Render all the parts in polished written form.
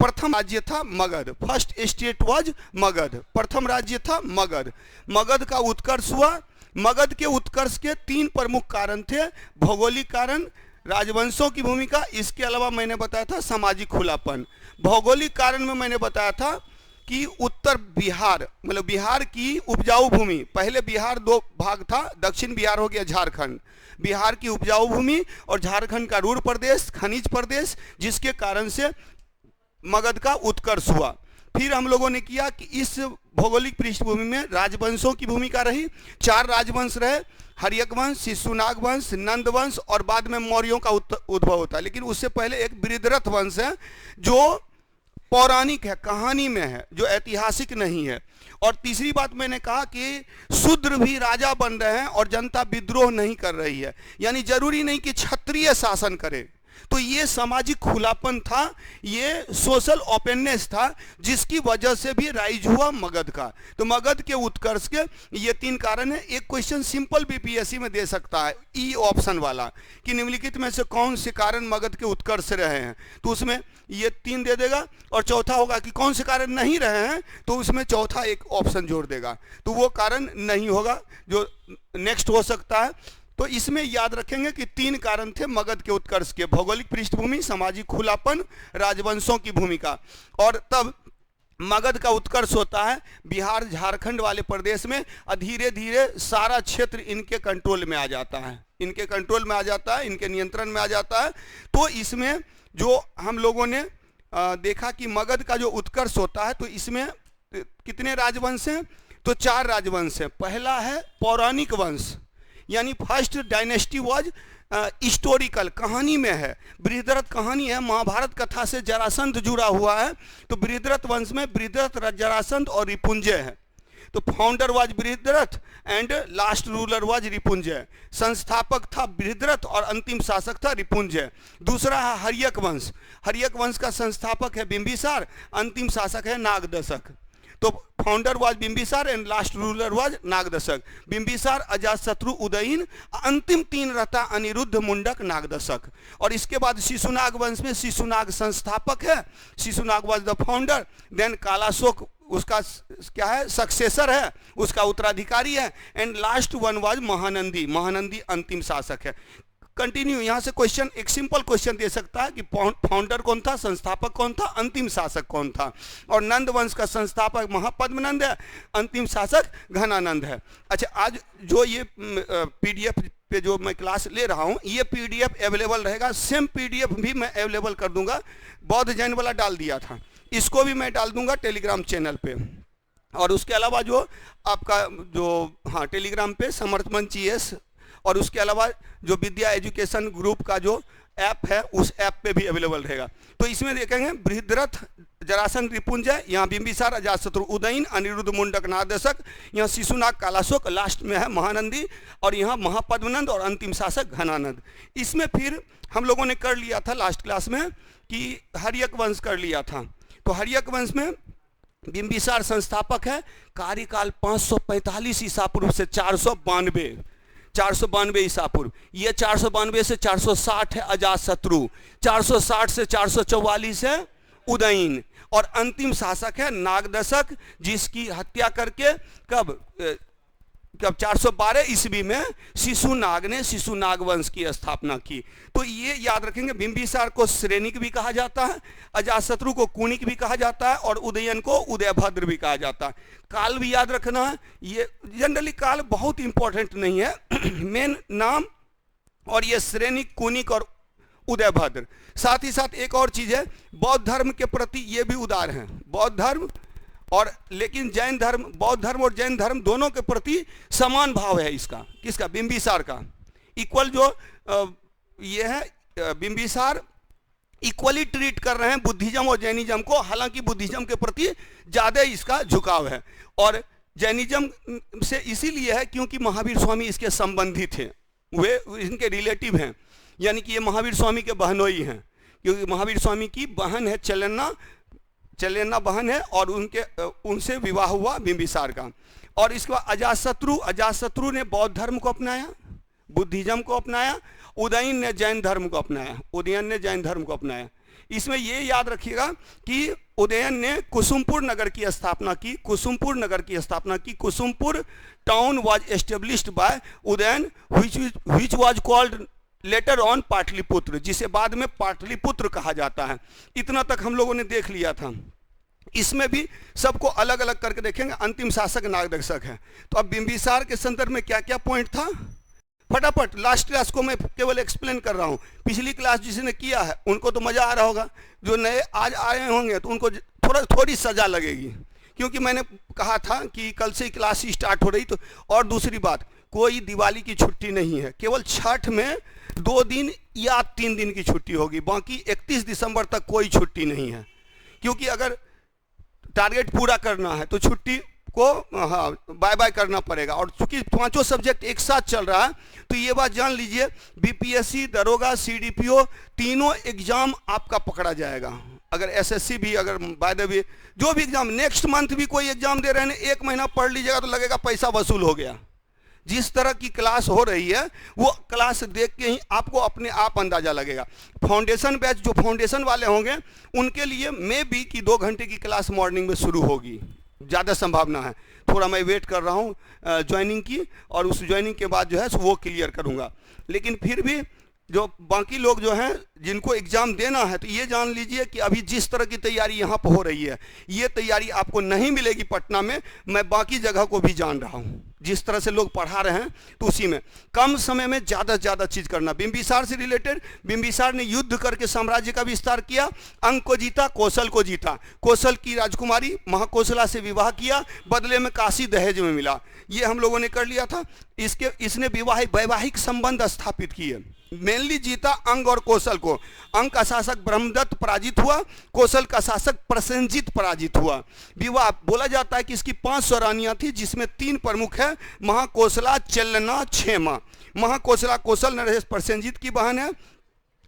प्रथम राज्य था Magadh, first state was Magadh, प्रथम राज्य था मगध। मगध का उत्कर्ष हुआ। मगध के उत्कर्ष के 3 प्रमुख कारण थे। भौगोलिक कारण, राजवंशों की भूमिका, इसके अलावा मैंने बताया था सामाजिक खुलापन। भौगोलिक कारण में मैंने बताया था कि उत्तर बिहार मतलब बिहार की उपजाऊ भूमि, पहले बिहार 2 भाग था, दक्षिण बिहार हो गया झारखंड, बिहार की उपजाऊ भूमि और झारखंड का रूढ़ प्रदेश, खनिज प्रदेश, जिसके कारण से मगध का उत्कर्ष हुआ। फिर हम लोगों ने किया कि इस भौगोलिक पृष्ठभूमि में राजवंशों की भूमिका रही। 4 राजवंश रहे, हर्यक वंश, शिशुनाग वंश, नंद वंश और बाद में मौर्यों का उद्भव होता है। लेकिन उससे पहले एक बृहद्रथ वंश है जो पौराणिक है, कहानी में है, जो ऐतिहासिक नहीं है। और तीसरी बात मैंने कहा कि शूद्र भी राजा बन रहे हैं और जनता विद्रोह नहीं कर रही है, यानी जरूरी नहीं कि क्षत्रिय शासन करे। तो ये सामाजिक खुलापन था, ये सोशल ओपननेस था, जिसकी वजह से भी राइज हुआ मगध का। तो मगध के उत्कर्ष के ये 3 कारण है। एक क्वेश्चन सिंपल बीपीएससी में दे सकता है, ई ऑप्शन वाला, कि निम्नलिखित में से कौन से कारण मगध के उत्कर्ष से रहे हैं, तो उसमें ये 3 दे देगा। और चौथा होगा कि कौन से कारण नहीं रहे हैं, तो उसमें चौथा एक ऑप्शन जोड़ देगा, तो वो कारण नहीं होगा जो नेक्स्ट हो सकता है। तो इसमें याद रखेंगे कि 3 कारण थे मगध के उत्कर्ष के: भौगोलिक पृष्ठभूमि, सामाजिक खुलापन, राजवंशों की भूमिका। और तब मगध का उत्कर्ष होता है बिहार झारखंड वाले प्रदेश में, धीरे धीरे सारा क्षेत्र इनके कंट्रोल में आ जाता है, इनके कंट्रोल में आ जाता है, इनके नियंत्रण में आ जाता है। तो इसमें जो हम लोगों ने देखा कि मगध का जो उत्कर्ष होता है, तो इसमें कितने राजवंश हैं, तो 4 राजवंश हैं। पहला है पौराणिक वंश, यानी फर्स्ट डायनेस्टी वाज हिस्टोरिकल, कहानी में है, बृहद्रथ कहानी है, महाभारत कथा से जरासंध जुड़ा हुआ है। तो बृहद्रथ वंश में बृहद्रथ, जरासंध और रिपुंजय है। तो founder was Brihadratha and last ruler was Ripunjay. संस्थापक था बृहद्रथ और अंतिम शासक था रिपुंजय। दूसरा है हर्यक वंश, हर्यक वंश का संस्थापक है बिंबिसार, अंतिम शासक है नागदशक। तो founder was Bimbisara and last ruler was Nagdashak. Bimbisara, Ajatashatru, Udayan, अंतिम 3 रहता अनिरुद्ध, मुंडक, नागदशक। और इसके बाद शिशुनाग वंश में शिशुनाग संस्थापक है, Shishunaga was the founder. Then Kalashoka उसका क्या है, सक्सेसर है, उसका उत्तराधिकारी है। And last one was Mahanandi, Mahanandi अंतिम शासक है। कंटिन्यू, यहाँ से क्वेश्चन, एक सिंपल क्वेश्चन दे सकता है कि फाउंडर कौन था, संस्थापक कौन था, अंतिम शासक कौन था। और नंद वंश का संस्थापक महापद्मनंद है, अंतिम शासक घनानंद है। अच्छा, आज जो ये पीडीएफ पे जो मैं क्लास ले रहा हूँ, ये पीडीएफ अवेलेबल रहेगा। सेम पीडीएफ भी मैं अवेलेबल कर दूंगा, बौद्ध जैन वाला डाल दिया था, इसको भी मैं डाल दूंगा टेलीग्राम चैनल पे। और उसके अलावा जो आपका जो टेलीग्राम पे समर्थ मंच ES, और उसके अलावा जो विद्या एजुकेशन ग्रुप का जो ऐप है, उस ऐप पे भी अवेलेबल रहेगा। तो इसमें देखेंगे बृहद्रथ, जरासंध, रिपुंजय, यहाँ बिंबिसार, अजातशत्रु, उदयन, अनिरुद्ध, मुंडक, नागदशक, यहाँ शिशुनाग, कालाशोक, लास्ट में है महानंदी, और यहाँ महापद्मनंद और अंतिम शासक घनानंद। इसमें फिर हम लोगों ने कर लिया था लास्ट क्लास में कि हर्यक वंश कर लिया था। तो हर्यक वंश में बिंबिसार संस्थापक है, कार्यकाल 545 ईसा पूर्व से 492 ईसा पूर्व। ये 492 से 460 है अजातशत्रु, 460 से 444 है उदयन, और अंतिम शासक है नागदशक, जिसकी हत्या करके कब 412 ईस्वी में शिशुनाग ने शिशुनाग वंश की स्थापना की। तो ये याद रखेंगे, बिंबिसार को श्रेणिक भी कहा जाता है, अजातशत्रु को कुणिक भी कहा जाता है, और उदयन को उदयभद्र भी कहा जाता है। काल भी याद रखना है, ये जनरली काल बहुत इंपॉर्टेंट नहीं है मेन नाम, और ये श्रेणिक, कुणिक और उदयभद्र। साथ ही साथ एक और चीज है, बौद्ध धर्म के प्रति ये भी उदार हैं, बौद्ध धर्म और, लेकिन जैन धर्म, बौद्ध धर्म और जैन धर्म दोनों के प्रति समान भाव है इसका, किसका, बिंबिसार का। इक्वल जो ये है बिंबिसार इक्वली ट्रीट कर रहे हैं बुद्धिज्म और जैनिज्म को, हालांकि बुद्धिज्म के प्रति ज़्यादा इसका झुकाव है। और जैनिज्म से इसीलिए है क्योंकि महावीर स्वामी इसके संबंधी थे, वे इनके रिलेटिव हैं, यानी कि ये महावीर स्वामी के बहनोई हैं, क्योंकि महावीर स्वामी की बहन है चलेना बहन है, और उनसे विवाह हुआ बिंबिसार का। और इसके बाद अजातशत्रु ने बौद्ध धर्म को अपनाया, बुद्धिज्म को अपनाया, उदयन ने जैन धर्म को अपनाया, इसमें ये याद रखिएगा कि उदयन ने कुसुमपुर नगर की स्थापना की, कुसुमपुर नगर की स्थापना की। Kusumpur town was established by Udayan which was called later on Pataliputra, जिसे बाद में पाटलिपुत्र कहा जाता है। इतना तक हम लोगों ने देख लिया था। इसमें भी सबको अलग अलग करके देखेंगे। अंतिम शासक नागदक्षक है। तो अब बिंबिसार के संदर्भ में क्या क्या पॉइंट था, फटाफट लास्ट क्लास को मैं केवल एक्सप्लेन कर रहा हूँ। पिछली क्लास जिसने किया है उनको तो मज़ा आ रहा होगा, जो नए आज आए होंगे तो उनको थोड़ी सज़ा लगेगी, क्योंकि मैंने कहा था कि कल से ही क्लास ही स्टार्ट हो रही। तो और दूसरी बात, कोई दिवाली की छुट्टी नहीं है, केवल छठ में 2 दिन या 3 दिन की छुट्टी होगी, बाकी 31 दिसंबर तक कोई छुट्टी नहीं है। क्योंकि अगर टारगेट पूरा करना है तो छुट्टी को बाय बाय करना पड़ेगा। और चूंकि 5 सब्जेक्ट एक साथ चल रहा है तो ये बात जान लीजिए, बीपीएससी, दरोगा, सीडीपीओ तीनों एग्जाम आपका पकड़ा जाएगा। अगर एसएससी भी, अगर बाय द वे जो भी एग्जाम, नेक्स्ट मंथ भी कोई एग्जाम दे रहे हैं, 1 महीना पढ़ लीजिएगा तो लगेगा पैसा वसूल हो गया। जिस तरह की क्लास हो रही है वो क्लास देख के ही आपको अपने आप अंदाजा लगेगा। फाउंडेशन बैच, जो फाउंडेशन वाले होंगे उनके लिए मे बी कि 2 घंटे की क्लास मॉर्निंग में शुरू होगी, ज़्यादा संभावना है। थोड़ा मैं वेट कर रहा हूँ ज्वाइनिंग की, और उस ज्वाइनिंग के बाद जो है वो क्लियर करूँगा। लेकिन फिर भी जो बाकी लोग जो हैं जिनको एग्ज़ाम देना है, तो ये जान लीजिए कि अभी जिस तरह की तैयारी यहाँ पर हो रही है, ये तैयारी आपको नहीं मिलेगी पटना में। मैं बाकी जगह को भी जान रहा हूँ, जिस तरह से लोग पढ़ा रहे हैं, तो उसी में कम समय में ज़्यादा से ज़्यादा चीज़ करना। बिंबिसार से रिलेटेड, बिंबिसार ने युद्ध करके साम्राज्य का विस्तार किया, अंक को जीता, कौशल को जीता। कौशल की राजकुमारी महाकौशला से विवाह किया, बदले में काशी दहेज में मिला, ये हम लोगों ने कर लिया था। इसने वैवाहिक संबंध स्थापित किए, मेनली जीता अंग और कौशल को। अंग का शासक ब्रह्मदत्त पराजित हुआ, कौशल का शासक प्रसेनजीत पराजित हुआ। विवाह बोला जाता है कि इसकी 500 रानियां थी, जिसमें 3 प्रमुख है, महाकौशला, चेलना, क्षेमा। महाकौशला कौशल नरेश प्रसेनजीत की बहन है,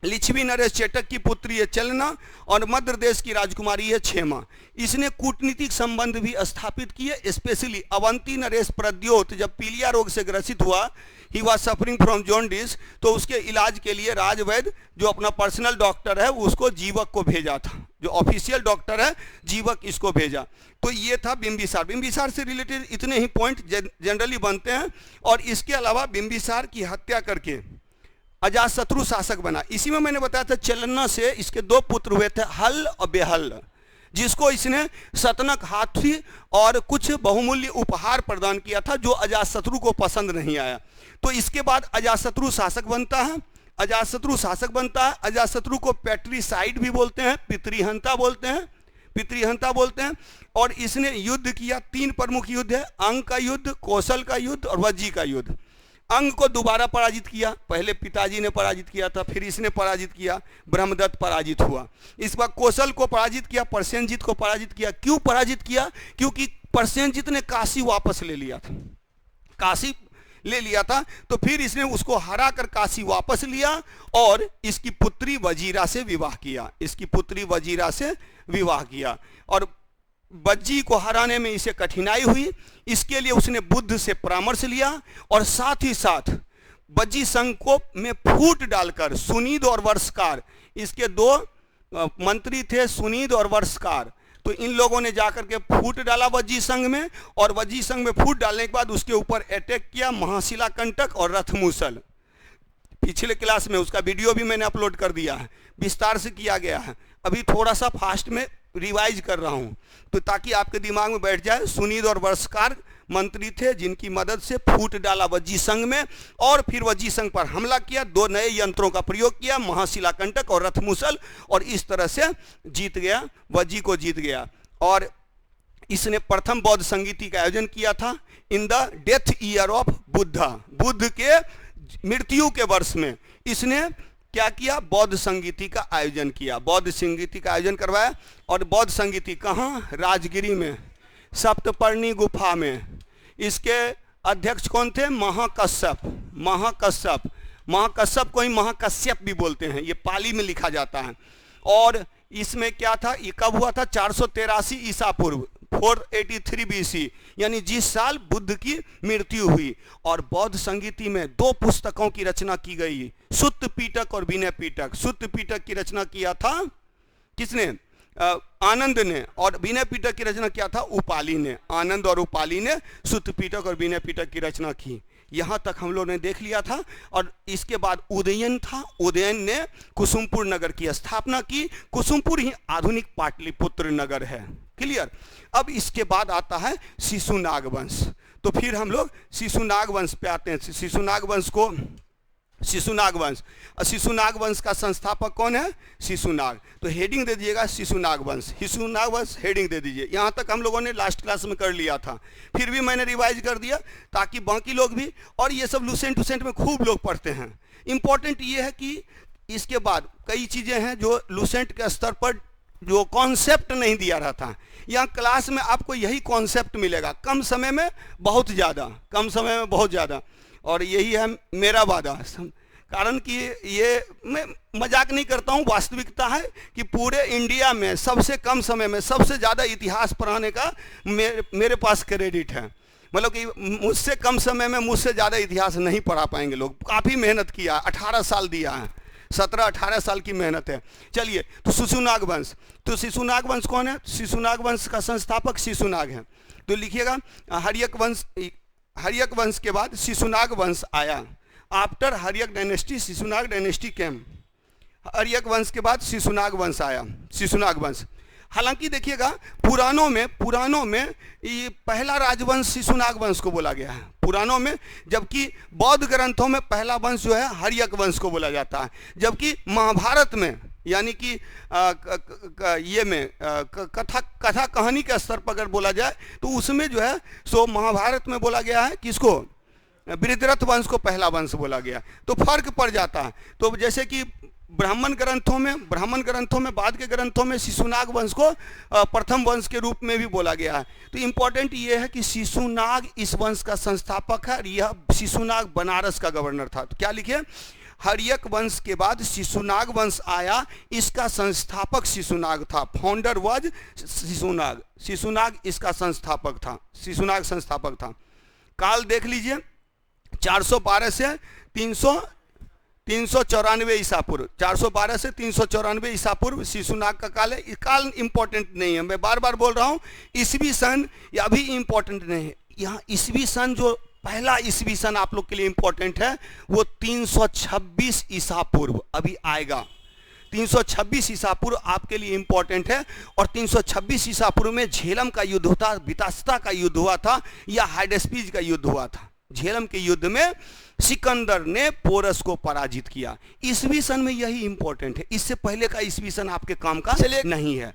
लिच्छवी नरेश चेटक की पुत्री है चलना, और मध्य प्रदेश की राजकुमारी है क्षेमा। इसने कूटनीतिक संबंध भी स्थापित किए, स्पेशली अवंती नरेश प्रद्योत जब पीलिया रोग से ग्रसित हुआ, he was suffering from jaundice, तो उसके इलाज के लिए राजवैद्य जो अपना पर्सनल डॉक्टर है उसको जीवक को भेजा था, जो ऑफिशियल डॉक्टर है जीवक इसको भेजा। तो ये था बिंबिसार। बिंबिसार से रिलेटेड इतने ही पॉइंट जनरली बनते हैं। और इसके अलावा बिंबिसार की हत्या करके अजातशत्रु शासक बना। इसी में मैंने बताया था चलना से इसके 2 पुत्र हुए थे, हल और बेहल, जिसको इसने शतनक, हाथी और कुछ बहुमूल्य उपहार प्रदान किया था, जो अजातशत्रु को पसंद नहीं आया। तो इसके बाद अजातशत्रु शासक बनता है। अजातशत्रु शासक बनता है। अजातशत्रु को पैट्रिसाइड भी बोलते हैं, पितृहंता बोलते हैं, पितृहंता बोलते हैं। और इसने युद्ध किया, 3 प्रमुख युद्ध है, अंग का युद्ध, कौशल का युद्ध और वज्जी का युद्ध। अंग को दोबारा पराजित किया, पहले पिताजी ने पराजित किया था, फिर इसने पराजित किया, ब्रह्मदत्त पराजित हुआ। इस बार कौशल को पराजित किया, प्रसेनजीत को पराजित किया। क्यों पराजित किया? क्योंकि प्रसेनजीत ने काशी वापस ले लिया था, काशी ले लिया था, तो फिर इसने उसको हरा कर काशी वापस लिया और इसकी पुत्री वजीरा से विवाह किया, इसकी पुत्री वजीरा से विवाह किया। और बज्जी को हराने में इसे कठिनाई हुई, इसके लिए उसने बुद्ध से परामर्श लिया, और साथ ही साथ बज्जी संघ को में फूट डालकर सुनीद और वर्षकार, इसके 2 मंत्री थे, सुनीद और वर्षकार, तो इन लोगों ने जाकर के फूट डाला वज्जी संघ में, और वज्जी संघ में फूट डालने के बाद उसके ऊपर अटैक किया महाशिला कंटक और रथमूसल। पिछले क्लास में उसका वीडियो भी मैंने अपलोड कर दिया है, विस्तार से किया गया है। अभी थोड़ा सा फास्ट में रिवाइज कर रहा हूँ, तो ताकि आपके दिमाग में बैठ जाए। सुनीद और वर्षकार मंत्री थे, जिनकी मदद से फूट डाला वज्जी संघ में, और फिर वज्जी संघ पर हमला किया, 2 नए यंत्रों का प्रयोग किया, महाशिला कंटक और रथमूसल, और इस तरह से जीत गया, वज्जी को जीत गया। और इसने प्रथम बौद्ध संगीति का आयोजन किया था in the death year of Buddha, Buddha के मृत्यु के वर्ष में इसने क्या किया? बौद्ध संगीति का आयोजन किया, बौद्ध संगीति का आयोजन करवाया। और बौद्ध संगीति कहाँ? राजगिरी में, सप्तपर्णी गुफा में। इसके अध्यक्ष कौन थे? महाकश्यप। महाकश्यप, महाकश्यप को ही महाकश्यप भी बोलते हैं, ये पाली में लिखा जाता है। और इसमें क्या था? ये कब हुआ था? 483 ईसा पूर्व, 483 BC, यानी जिस साल बुद्ध की मृत्यु हुई। और बौद्ध संगीति में 2 पुस्तकों की रचना की गई, सुत्त पीटक और विनय पीटक। सुत्त पीटक की रचना किया था किसने? आनंद ने। और विनय पिटक की रचना क्या था? उपाली ने। आनंद और उपाली ने सुत्त पिटक और विनय पिटक की रचना की। यहाँ तक हम लोगों ने देख लिया था। और इसके बाद उदयन था। उदयन ने कुसुमपुर नगर की स्थापना की। कुसुमपुर ही आधुनिक पाटलिपुत्र नगर है। क्लियर? अब इसके बाद आता है शिशुनाग वंश। तो फिर हम लोग शिशुनाग वंश पे आते हैं। शिशुनाग वंश का संस्थापक कौन है? शिशुनाग। तो हेडिंग दे दीजिएगा शिशुनाग वंश। शिशुनाग वंश हेडिंग दे दीजिए। यहाँ तक हम लोगों ने लास्ट क्लास में कर लिया था, फिर भी मैंने रिवाइज कर दिया ताकि बाकी लोग भी, और ये सब लुसेंट टुसेंट में खूब लोग पढ़ते हैं। इंपॉर्टेंट ये है कि इसके बाद कई चीज़ें हैं जो लुसेंट के स्तर पर जो कॉन्सेप्ट नहीं दिया रहता। यहाँ क्लास में आपको यही कॉन्सेप्ट मिलेगा, कम समय में बहुत ज़्यादा, कम समय में बहुत ज़्यादा। और यही है मेरा वादा, कारण कि ये मैं मजाक नहीं करता हूँ, वास्तविकता है कि पूरे इंडिया में सबसे कम समय में सबसे ज़्यादा इतिहास पढ़ाने का मेरे पास क्रेडिट है। मतलब कि मुझसे कम समय में मुझसे ज़्यादा इतिहास नहीं पढ़ा पाएंगे लोग। काफ़ी मेहनत किया, 18 साल दिया है, 17-18 साल की मेहनत है। चलिए, तो शिशुनाग वंश। तो शिशुनाग वंश कौन है? शिशुनाग वंश का संस्थापक शिशुनाग है। तो लिखिएगा हर्यक वंश के बाद शिशुनाग वंश आया। After Haryanka dynasty Shishunaga dynasty came. Haryanka वंश के बाद शिशुनाग वंश आया, शिशुनाग वंश। हालांकि देखिएगा पुराणों में ये पहला राजवंश शिशुनाग वंश को बोला गया है पुराणों में, जबकि बौद्ध ग्रंथों में पहला वंश जो है हर्यक वंश को बोला जाता है। जबकि महाभारत में, यानी कि ये में कथा कहानी के स्तर पर अगर बोला जाए तो उसमें जो है सो महाभारत में बोला गया है किसको? बृहद्रथ वंश को पहला वंश बोला गया। तो फर्क पड़ जाता है। तो जैसे कि ब्राह्मण ग्रंथों में बाद के ग्रंथों में शिशुनाग वंश को प्रथम वंश के रूप में भी बोला गया है। तो इम्पोर्टेंट ये है कि शिशुनाग इस वंश का संस्थापक है। यह शिशुनाग बनारस का गवर्नर था। तो क्या लिखे? हर्यक वंश के बाद शिशुनाग वंश आया, इसका संस्थापक शिशुनाग था। Founder was Shishunaga. शिशुनाग इसका संस्थापक था, शिशुनाग संस्थापक था। काल देख लीजिए, 412 से 394 ईसा पूर्व, 412 से 394 ईसा पूर्व शिशुनाग का काल है। काल इंपॉर्टेंट नहीं है, मैं बार बार बोल रहा हूँ। ईसवी सन या भी इंपॉर्टेंट नहीं है। यहाँ ईसवी सन, जो पहला ईसवी सन आप लोग के लिए इंपॉर्टेंट है, वो 326 ईसा पूर्व अभी आएगा। 326 ईसा पूर्व आपके लिए इंपॉर्टेंट है। और 326 ईसा पूर्व में झेलम का युद्ध होता, वितास्ता का युद्ध हुआ था या हाइडेस्पीज का युद्ध हुआ था। झेलम के युद्ध में सिकंदर ने पोरस को पराजित किया। ईसवी सन में यही इंपॉर्टेंट है, इससे पहले का ईसवी सन आपके काम का नहीं है।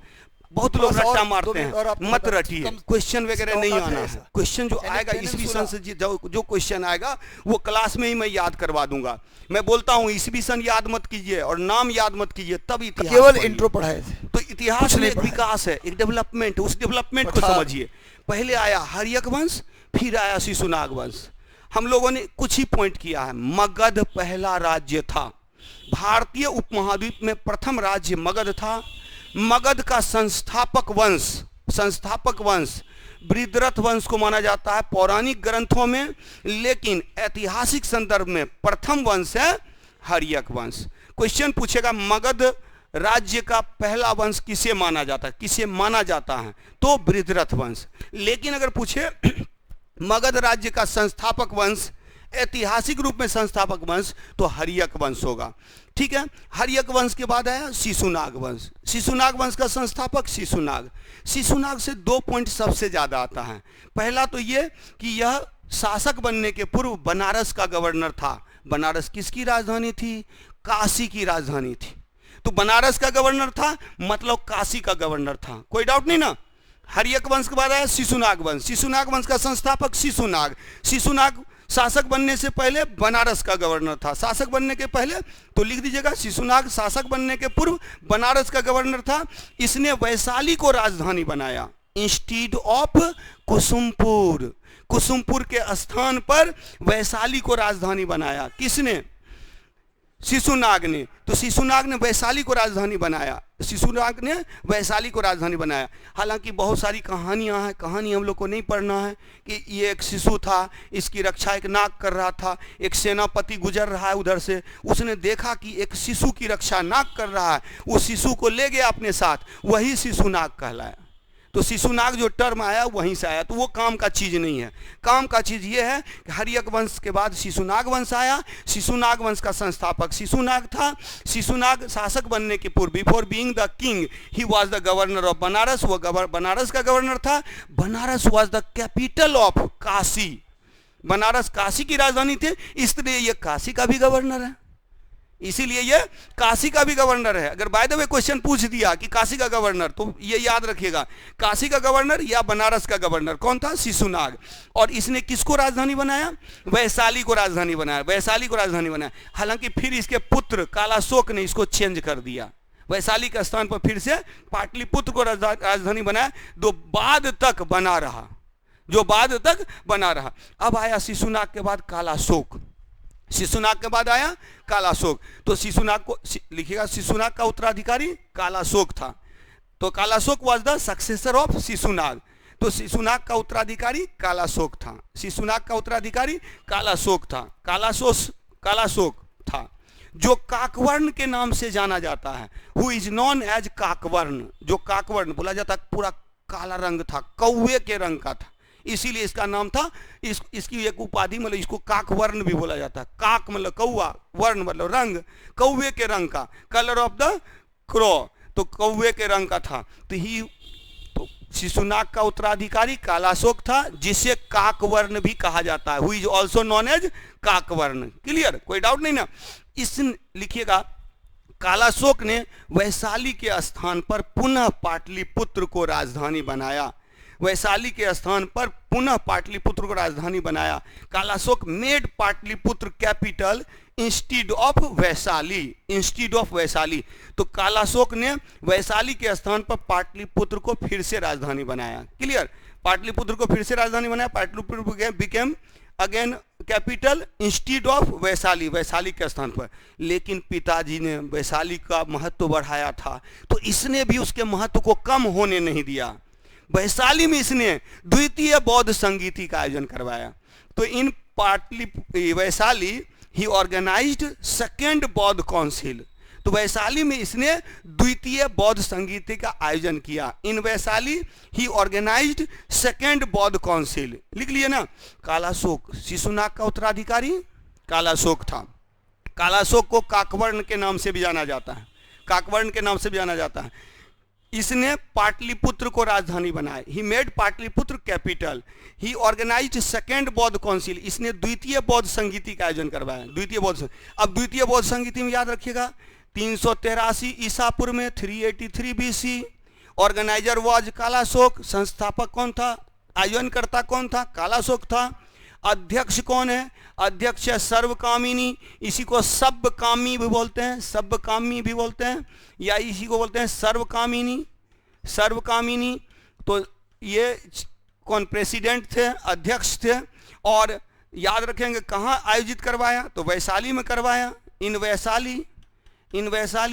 बहुत लोग रट्टा मारते हैं, मत रटिए, क्वेश्चन वगैरह नहीं आना है। क्वेश्चन जो आएगा ईसवी सन से, जो क्वेश्चन आएगा वो क्लास में ही मैं याद करवा दूंगा। मैं बोलता हूँ ईसवी सन याद मत कीजिए और नाम याद मत कीजिए, तब इतिहास केवल इंट्रो पढ़ाए थे। तो इतिहास में एक विकास है, एक डेवलपमेंट, उस डेवलपमेंट को समझिए। पहले आया हर्यक वंश, फिर आया शिशुनाग वंश। हम लोगों ने कुछ ही पॉइंट किया है। मगध पहला राज्य था। भारतीय उपमहाद्वीप में प्रथम राज्य मगध था। मगध का संस्थापक वंश बृहद्रथ वंश को माना जाता है पौराणिक ग्रंथों में, लेकिन ऐतिहासिक संदर्भ में प्रथम वंश है हर्यक वंश। क्वेश्चन पूछेगा मगध राज्य का पहला वंश किसे माना जाता है? तो बृहद्रथ वंश। लेकिन अगर पूछे मगध राज्य का संस्थापक वंश, ऐतिहासिक रूप में संस्थापक वंश, तो हर्यक वंश होगा। ठीक है। हर्यक वंश के बाद आया शिशुनाग वंश। शिशुनाग वंश का संस्थापक शिशुनाग से 2 पॉइंट सबसे ज्यादा आता है। पहला तो ये कि यह शासक बनने के पूर्व बनारस का गवर्नर था। बनारस किसकी राजधानी थी? काशी की राजधानी थी। तो बनारस का गवर्नर था, मतलब काशी का गवर्नर था, कोई डाउट नहीं ना। हर्यक वंश के बाद आया शिशुनाग वंश। शिशुनाग वंश का संस्थापक शिशुनाग शासक बनने से पहले बनारस का गवर्नर था। शासक बनने के पहले तो लिख दीजिएगा शिशुनाग शासक बनने के पूर्व बनारस का गवर्नर था। इसने वैशाली को राजधानी बनाया इंस्टीड ऑफ कुसुमपुर के स्थान पर वैशाली को राजधानी बनाया। किसने? शिशुनाग ने। तो शिशुनाग ने वैशाली को राजधानी बनाया, शिशुनाग ने वैशाली को राजधानी बनाया। हालांकि बहुत सारी कहानियां हैं, कहानी हम लोग को नहीं पढ़ना है कि ये एक शिशु था, इसकी रक्षा एक नाग कर रहा था, एक सेनापति गुजर रहा है उधर से, उसने देखा कि एक शिशु की रक्षा नाग कर रहा है, उस शिशु को ले गया अपने साथ, वही शिशुनाग कहलाया। तो शिशुनाग जो टर्म आया वहीं से आया। तो वो काम का चीज़ नहीं है। काम का चीज़ ये है कि हर्यक वंश के बाद शिशुनाग वंश आया। शिशुनाग वंश का संस्थापक शिशुनाग था। शिशुनाग शासक बनने के पूर्व, before being the king he was the governor of Banaras, वो बनारस का गवर्नर था। Banaras was the capital of Kashi, Banaras Kashi की राजधानी थी, इसलिए ये काशी का भी गवर्नर है, इसीलिए ये काशी का भी गवर्नर है। अगर बाय द वे क्वेश्चन पूछ दिया कि काशी का गवर्नर, तो ये याद रखिएगा, काशी का गवर्नर या बनारस का गवर्नर कौन था? शिशुनाग। और इसने किसको राजधानी बनाया? वैशाली को राजधानी बनाया, वैशाली को राजधानी बनाया। हालांकि फिर इसके पुत्र कालाशोक ने इसको चेंज कर दिया, वैशाली के स्थान पर फिर से पाटलिपुत्र को राजधानी बनाया, जो बाद तक बना रहा, जो बाद तक बना रहा। अब आया शिशुनाग के बाद कालाशोक, शिशुनाग के बाद आया कालाशोक। तो शिशुनाग को लिखिएगा, शिशुनाग का उत्तराधिकारी कालाशोक था। तो Kalashoka was the successor of Shishunaga. तो शिशुनाग का उत्तराधिकारी कालाशोक था, शिशुनाग का उत्तराधिकारी कालाशोक था, कालाशोक था, जो काकवर्ण के नाम से जाना जाता है, हु इज नॉन एज काकवर्ण। जो काकवर्ण बोला जाता है, पूरा काला रंग था, कौवे के रंग का था, इसीलिए इसका नाम था। इसकी एक उपाधि मतलब इसको काकवर्ण भी बोला जाता है। काक मतलब कौवा, वर्ण मतलब रंग, कौवे के रंग का, कलर ऑफ द क्रो, तो कौवे के रंग का था। तो शिशुनाग का उत्तराधिकारी कालाशोक था, जिसे काकवर्ण भी कहा जाता है, who is also known as Kakavarna. Clear, कोई डाउट नहीं ना? इस लिखिएगा, कालाशोक ने वैशाली के स्थान पर पुनः पाटलिपुत्र को राजधानी बनाया, वैशाली के स्थान पर पुनः पाटलिपुत्र को राजधानी बनाया। Kalashoka made Pataliputra capital instead of Vaishali, instead of Vaishali. तो कालाशोक ने वैशाली के स्थान पर पाटलिपुत्र को फिर से राजधानी बनाया। क्लियर, पाटलिपुत्र को फिर से राजधानी बनाया, Pataliputra became again capital instead of Vaishali, Vaishali के स्थान पर। लेकिन पिताजी ने वैशाली का महत्व बढ़ाया था, तो इसने भी उसके महत्व को कम होने नहीं दिया। वैशाली में इसने द्वितीय बौद्ध संगीति का आयोजन करवाया। तो इन वैशाली ही ऑर्गेनाइज्ड सेकेंड बौद्ध काउंसिल। तो वैशाली में इसने द्वितीय बौद्ध संगीति का आयोजन किया। इन वैशाली ही ऑर्गेनाइज्ड सेकेंड बौद्ध काउंसिल। लिख लिए ना? कालाशोक शिशुनाग का उत्तराधिकारी कालाशोक था। कालाशोक को काकवर्ण के नाम से भी जाना जाता है, काकवर्ण के नाम से भी जाना जाता है। इसने पाटलिपुत्र को राजधानी बनाया। He made Pataliputra capital. He organized second Bauddh council. इसने द्वितीय बौद्ध संगीति का आयोजन करवाया, द्वितीय बौद्ध। अब द्वितीय बौद्ध संगीति में याद रखिएगा, 383 ईसा पूर्व में, 383 BC। Organiser was Kalashoka. संस्थापक कौन था? आयोजनकर्ता कौन था? कालाशोक था। अध्यक्ष कौन है? अध्यक्ष है सर्वकामिनी। इसी को सबकामी भी बोलते हैं, सबकामी भी बोलते हैं, या इसी को बोलते हैं सर्वकामिनी, सर्वकामिनी। तो ये कौन प्रेसिडेंट थे, अध्यक्ष थे। और याद रखेंगे कहाँ आयोजित करवाया? तो वैशाली में करवाया। इन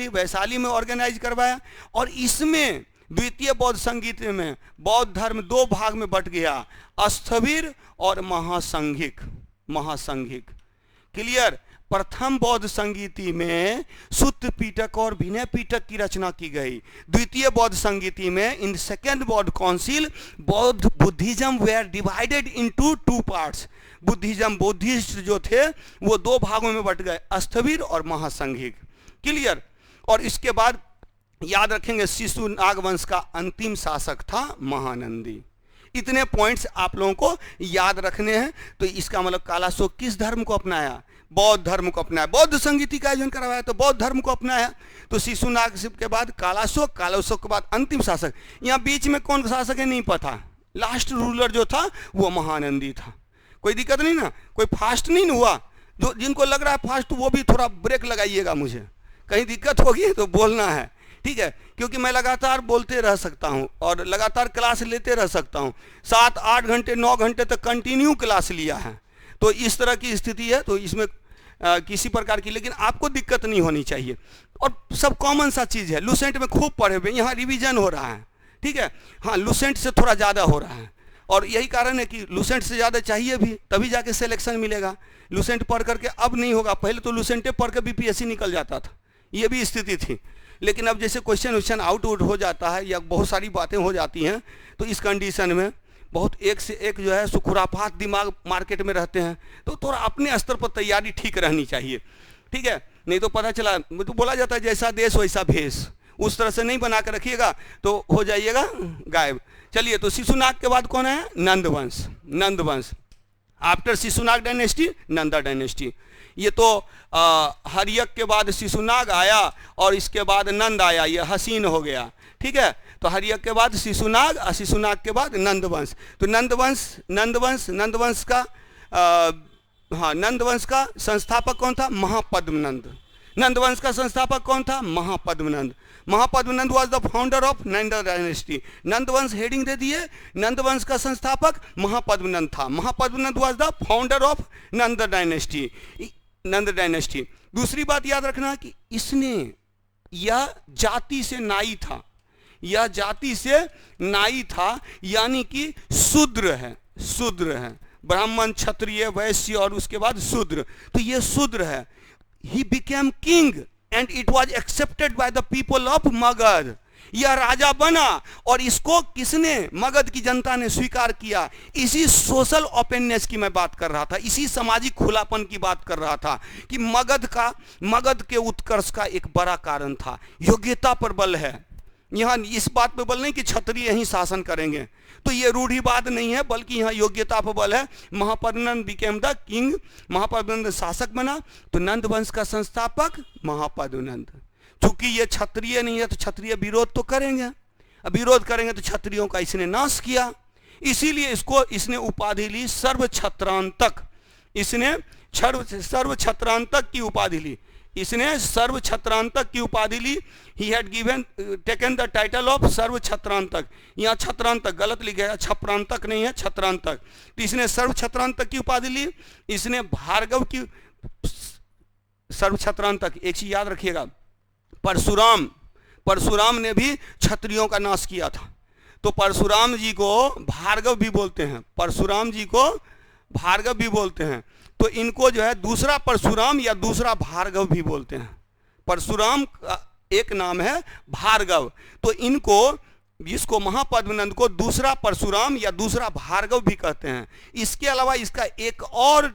वैशाली में ऑर्गेनाइज करवाया। और इसमें द्वितीय बौद्ध संगीत में बौद्ध धर्म दो भाग में बट गया, स्थविर और महासंघिक, महासंघिक। क्लियर? प्रथम बौद्ध संगीति में सुत्त पीटक और विनय पीटक की रचना की गई। द्वितीय बौद्ध संगीति में in second Bauddh council Bauddh Buddhism were divided into 2 parts. Buddhism, Buddhist जो थे वो 2 भागों में बट गए, स्थविर और महासंघिक। क्लियर? और इसके बाद याद रखेंगे शिशुनाग वंश का अंतिम शासक था महानंदी। इतने पॉइंट्स आप लोगों को याद रखने हैं। तो इसका मतलब कालाशोक किस धर्म को अपनाया? बौद्ध धर्म को अपनाया। बौद्ध संगीति का आयोजन करवाया तो बौद्ध धर्म को अपनाया। तो शिशुनाग के बाद कालाशोक, कालाशोक के बाद अंतिम शासक। यहाँ बीच में कौन शासक है नहीं पता। लास्ट रूलर जो था वो महानंदी था। कोई दिक्कत नहीं ना? कोई फास्ट नहीं हुआ? जो जिनको लग रहा है फास्ट, वो भी थोड़ा ब्रेक लगाइएगा, मुझे कहीं दिक्कत होगी तो बोलना है, ठीक है? क्योंकि मैं लगातार बोलते रह सकता हूं और लगातार क्लास लेते रह सकता हूं। 7, 8 घंटे 9 घंटे तक कंटिन्यू क्लास लिया है। तो इस तरह की स्थिति है। तो इसमें किसी प्रकार की, लेकिन आपको दिक्कत नहीं होनी चाहिए। और सब कॉमन सा चीज़ है, लूसेंट में खूब पढ़े हुए, यहाँ रिवीजन हो रहा है, ठीक है। हाँ, लूसेंट से थोड़ा ज़्यादा हो रहा है, और यही कारण है कि लूसेंट से ज़्यादा चाहिए भी, तभी जाके सिलेक्शन मिलेगा। लूसेंट पढ़ करके अब नहीं होगा, पहले तो लूसेंटे पढ़ के बीपीएससी निकल जाता था, ये भी स्थिति थी। लेकिन अब जैसे क्वेश्चन आउट हो जाता है या बहुत सारी बातें हो जाती हैं, तो इस कंडीशन में बहुत एक से एक जो है खुराफात दिमाग मार्केट में रहते हैं, तो थोड़ा अपने स्तर पर तैयारी ठीक रहनी चाहिए, ठीक है। नहीं तो पता चला, तो बोला जाता है जैसा देश वैसा भेष, उस तरह से नहीं बना कर रखिएगा तो हो जाइएगा गायब। चलिए, तो शिशुनाग के बाद कौन है? नंदवंश। नंदवंश after Shishunaga dynasty, Nanda dynasty. ये तो हर्यक के बाद शिशुनाग आया और इसके बाद नंद आया, ये हसीन हो गया, ठीक है। तो हर्यक के बाद शिशुनाग और शिशुनाग के बाद नंदवंश। तो नंदवंश का हाँ, नंदवंश का संस्थापक कौन था? महापद्मनंद। नंदवंश का संस्थापक कौन था? Mahapadmananda. Mahapadmananda was the founder of Nanda dynasty. नंदवंश हेडिंग दे दिए, नंदवंश का संस्थापक महापद्मनंद था। Mahapadmananda was the founder of Nanda dynasty, Nanda dynasty. दूसरी बात याद रखना कि इसने, यह जाति से नाई था, यह जाति से नाई था, यानी कि शूद्र है, शूद्र है, ब्राह्मण, क्षत्रिय, वैश्य और उसके बाद शूद्र, तो ये शूद्र है। He became king and it was accepted by the people of Magadh. यह राजा बना और इसको किसने? मगध की जनता ने स्वीकार किया। इसी सोशल ओपननेस की मैं बात कर रहा था, इसी सामाजिक खुलापन की बात कर रहा था कि मगध के उत्कर्ष का एक बड़ा कारण था योग्यता पर बल है। यहाँ इस बात पर बल नहीं कि क्षत्रिय ही शासन करेंगे, तो ये रूढ़िवाद नहीं है, बल्कि यहाँ योग्यता पर बल है। Mahapadmananda became the king, Mahapadmananda शासक बना, तो नंद वंश का संस्थापक महापद्मनंद। चूंकि ये क्षत्रिय नहीं है तो क्षत्रिय विरोध तो करेंगे, अब विरोध करेंगे तो क्षत्रियों का इसने नाश किया, इसीलिए इसने उपाधि ली सर्वक्षत्रांतक। इसने सर्वक्षत्रांतक की उपाधि ली, इसने सर्व छत्रांतक की उपाधि ली। He had given taken the title of Sarva Kshatrantaka. यहाँ छत्रांतक गलत लिखा है, छप्रांतक नहीं है, छत्रांतक। तो इसने सर्व छत्रांतक की उपाधि ली। इसने भार्गव की सर्व छत्रांतक, एक चीज याद रखिएगा, परशुराम ने भी क्षत्रियों का नाश किया था, तो परशुराम जी को भार्गव भी बोलते हैं, परशुराम जी को भार्गव भी बोलते हैं। तो इनको जो है दूसरा परशुराम या दूसरा भार्गव भी बोलते हैं। परशुराम का एक नाम है भार्गव, तो इसको महापद्मनंद को दूसरा परशुराम या दूसरा भार्गव भी कहते हैं। इसके अलावा इसका एक और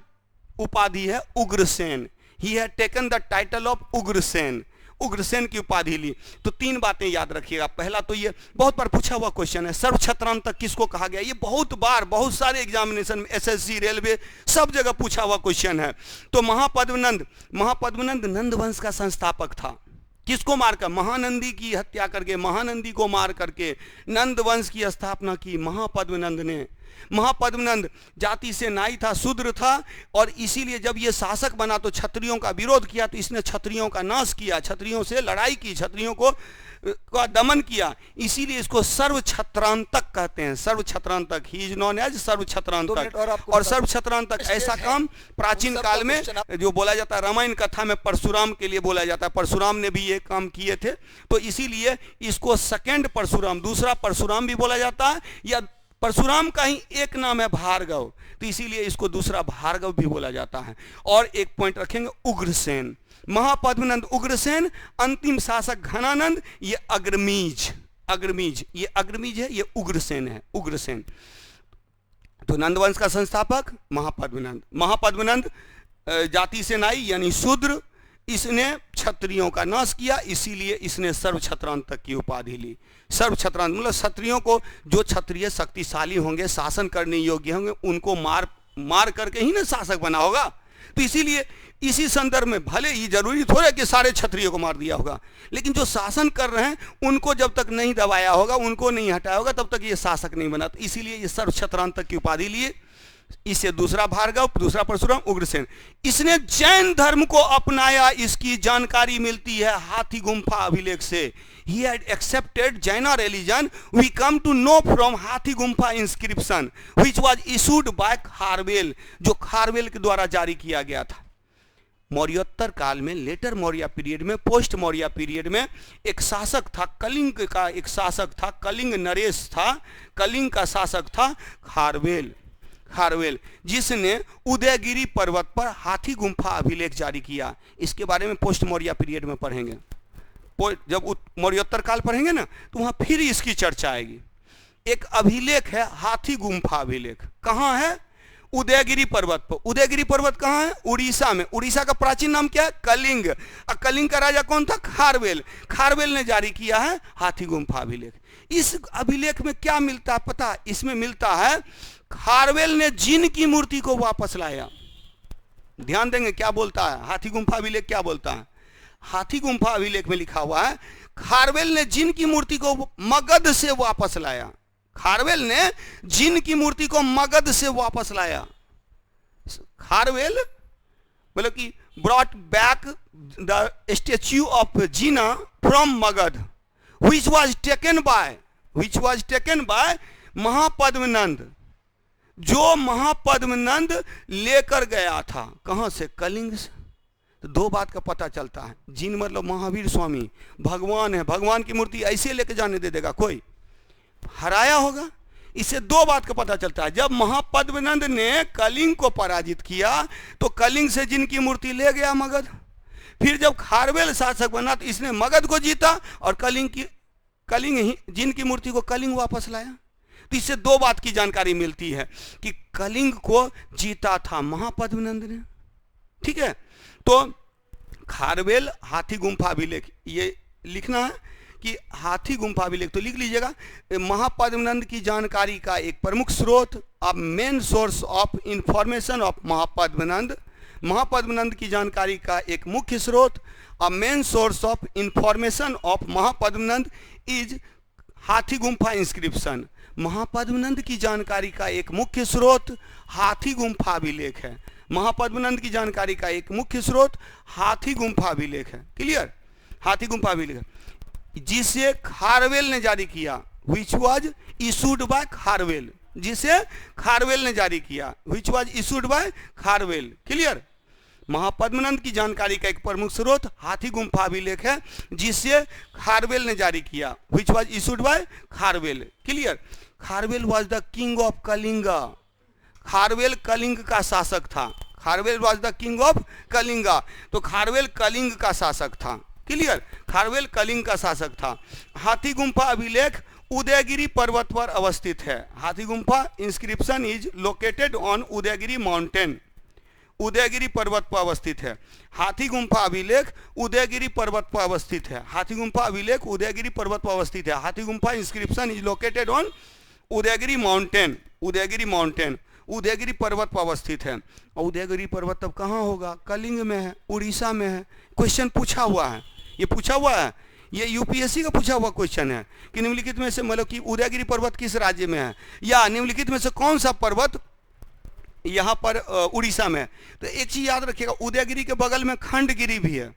उपाधि है Ugrasen. He had taken the title of Ugrasen, Ugrasen की उपाधि ली। तो तीन बातें याद रखिएगा। पहला तो ये बहुत बार पूछा हुआ क्वेश्चन है, सर्वक्षत्रांतक किसको कहा गया? ये बहुत सारे एग्जामिनेशन में, एसएससी, रेलवे, सब जगह पूछा हुआ क्वेश्चन है। तो महापद्मनंद नंदवंश का संस्थापक था। किसको मारकर? महानंदी की हत्या करके, महानंदी को मार करके नंदवंश की स्थापना की महापद्मनंद ने। महापद्मनंद जाति से नाई था, शूद्र था, और इसीलिए जब ये शासक बना तो क्षत्रियों का विरोध किया, तो इसने क्षत्रियों का नाश किया, क्षत्रियों से लड़ाई की, क्षत्रियों को का दमन किया, इसीलिए इसको सर्वक्षत्रांतक कहते हैं। सर्वक्षत्रांतक, ही इज नोन एज सर्वक्षत्रांतक। और सर्वक्षत्रांतक ऐसा काम प्राचीन काल में जो बोला जाता है, रामायण कथा में परशुराम के लिए बोला जाता है, परशुराम ने भी ये काम किए थे, तो इसीलिए इसको सेकेंड परशुराम, दूसरा परशुराम भी बोला जाता है, या परशुराम का ही एक नाम है भार्गव, तो इसीलिए इसको दूसरा भार्गव भी बोला जाता है। और एक पॉइंट रखेंगे, उग्रसेन। महापद्मनंद, उग्रसेन, अंतिम शासक घनानंद, ये अग्रमीज, ये अग्रमीज है, ये उग्रसेन है, उग्रसेन। तो नंदवंश का संस्थापक महापद्मनंद जाति से नाई यानी शूद्र, इसने क्षत्रियों का नाश किया, इसीलिए इसने सर्वक्षत्रांतक की उपाधि ली। सर्वक्षत्रांत मतलब क्षत्रियों को, जो क्षत्रिय शक्तिशाली होंगे, शासन करने योग्य होंगे, उनको मार करके ही ना शासक बना होगा। तो इसीलिए इसी संदर्भ में, भले ही जरूरी थोड़ा कि सारे क्षत्रियों को मार दिया होगा, लेकिन जो शासन कर रहे हैं उनको जब तक नहीं दबाया होगा, उनको नहीं हटाया होगा, तब तक ये शासक नहीं बना। तो इसीलिए ये सर्वक्षत्रांतक की उपाधि लिए। इससे दूसरा भार्गव, दूसरा परशुराम, उग्रसेन। इसने जैन धर्म को अपनाया, इसकी जानकारी मिलती है हाथी गुम्फा अभिलेख से। He had accepted Jaina religion. We come to know from हाथी Gumpha inscription which was issued by Kharavela, जो खारवेल के द्वारा जारी किया गया था। मौर्योत्तर काल में, लेटर मौर्य पीरियड में, पोस्ट मौर्य पीरियड में एक शासक था, कलिंग का एक शासक था, कलिंग नरेश था, कलिंग का शासक था खारवेल। खारवेल जिसने उदयगिरी पर्वत पर हाथी गुंफा अभिलेख जारी किया। इसके बारे में पोस्ट मौर्य पीरियड में पढ़ेंगे, जब मौर्योत्तर काल पढ़ेंगे ना तो वहां फिर इसकी चर्चा आएगी। एक अभिलेख है हाथी गुंफा अभिलेख, कहां है? उदयगिरी पर्वत पर। उदयगिरी पर्वत कहां है? उड़ीसा में। उड़ीसा का प्राचीन नाम क्या है? कलिंग। और कलिंग का राजा कौन था? खारवेल। खारवेल ने जारी किया है हाथी गुंफा अभिलेख। इस अभिलेख में क्या मिलता है पता? इसमें मिलता है खारवेल ने जिन की मूर्ति को वापस लाया। ध्यान देंगे क्या बोलता है हाथी गुंफा अभिलेख, क्या बोलता है? हाथी गुंफा अभिलेख में लिखा हुआ है खारवेल ने जिन की मूर्ति को मगध से वापस लाया। खारवेल ने जिन की मूर्ति को मगध से वापस लाया। खारवेल मतलब कि brought back the statue of Jina from Magadh which was taken by Mahapadmananda, जो महापद्मनंद लेकर गया था। कहां से? कलिंग से। तो दो बात का पता चलता है, जिन मतलब महावीर स्वामी भगवान है, भगवान की मूर्ति ऐसे लेके जाने दे देगा कोई? हराया होगा। इससे दो बात का पता चलता है, जब महापद्मनंद ने कलिंग को पराजित किया तो कलिंग से जिनकी मूर्ति ले गया मगध। फिर जब खारवेल शासक बना तो इसने मगध को जीता और कलिंग ही जिन की मूर्ति को कलिंग वापस लाया। तो इससे दो बात की जानकारी मिलती है कि कलिंग को जीता था महापद्मनंद ने। ठीक है, तो खारवेल हाथी गुंफा अभिलेख ये लिखना है कि हाथी गुंफा अभिलेख तो लिख लीजिएगा। महापद्मनंद की जानकारी का एक प्रमुख स्रोत, अब main source of information of Mahapadmananda. Mahapadmananda की जानकारी का एक मुख्य स्रोत, अब main source of information of Mahapadmananda is Hathi Gumpha inscription. Mahapadmananda की जानकारी का एक मुख्य स्रोत हाथी गुंफा अभिलेख है। महापद्मनंद की जानकारी का एक मुख्य स्रोत हाथी गुंफा अभिलेख है। क्लियर? हाथी गुंफा अभिलेख जिसे खारवेल ने जारी किया, which was issued by Kharavela, जिसे खारवेल ने जारी किया, which was issued by Kharavela. Clear? Mahapadmananda की जानकारी का एक प्रमुख स्रोत हाथी गुंफा अभिलेख है जिसे खारवेल ने जारी किया, which was issued by Kharavela. Clear? Kharavela was the king of Kalinga. Kharavela Kalinga का शासक था। Kharavela was the king of Kalinga. तो खारवेल कलिंग का शासक था। क्लियर? खारवेल कलिंग का शासक था। हाथी गुंफा अभिलेख उदयगिरी पर्वत पर अवस्थित है। Hathi Gumpha inscription is located on Udayagiri mountain. Udayagiri पर्वत पर अवस्थित है। हाथी गुंफा अभिलेख उदयगिरी पर्वत पर अवस्थित है। हाथी गुंफा अभिलेख उदयगिरी पर्वत पर अवस्थित है। Hathi Gumpha inscription is located on Udayagiri mountain. Udayagiri mountain Udayagiri पर्वत पर अवस्थित है। और उदयगिरी पर्वत तब कहाँ होगा? कलिंग में है, उड़ीसा में है। क्वेश्चन पूछा हुआ है, ये पूछा हुआ है, ये यूपीएससी का पूछा हुआ क्वेश्चन है कि निम्नलिखित में से मतलब कि उदयगिरी पर्वत किस राज्य में है, या निम्नलिखित में से कौन सा पर्वत यहाँ पर उड़ीसा में है। तो एक चीज याद रखिएगा, उदयगिरी के बगल में खंडगिरी भी है।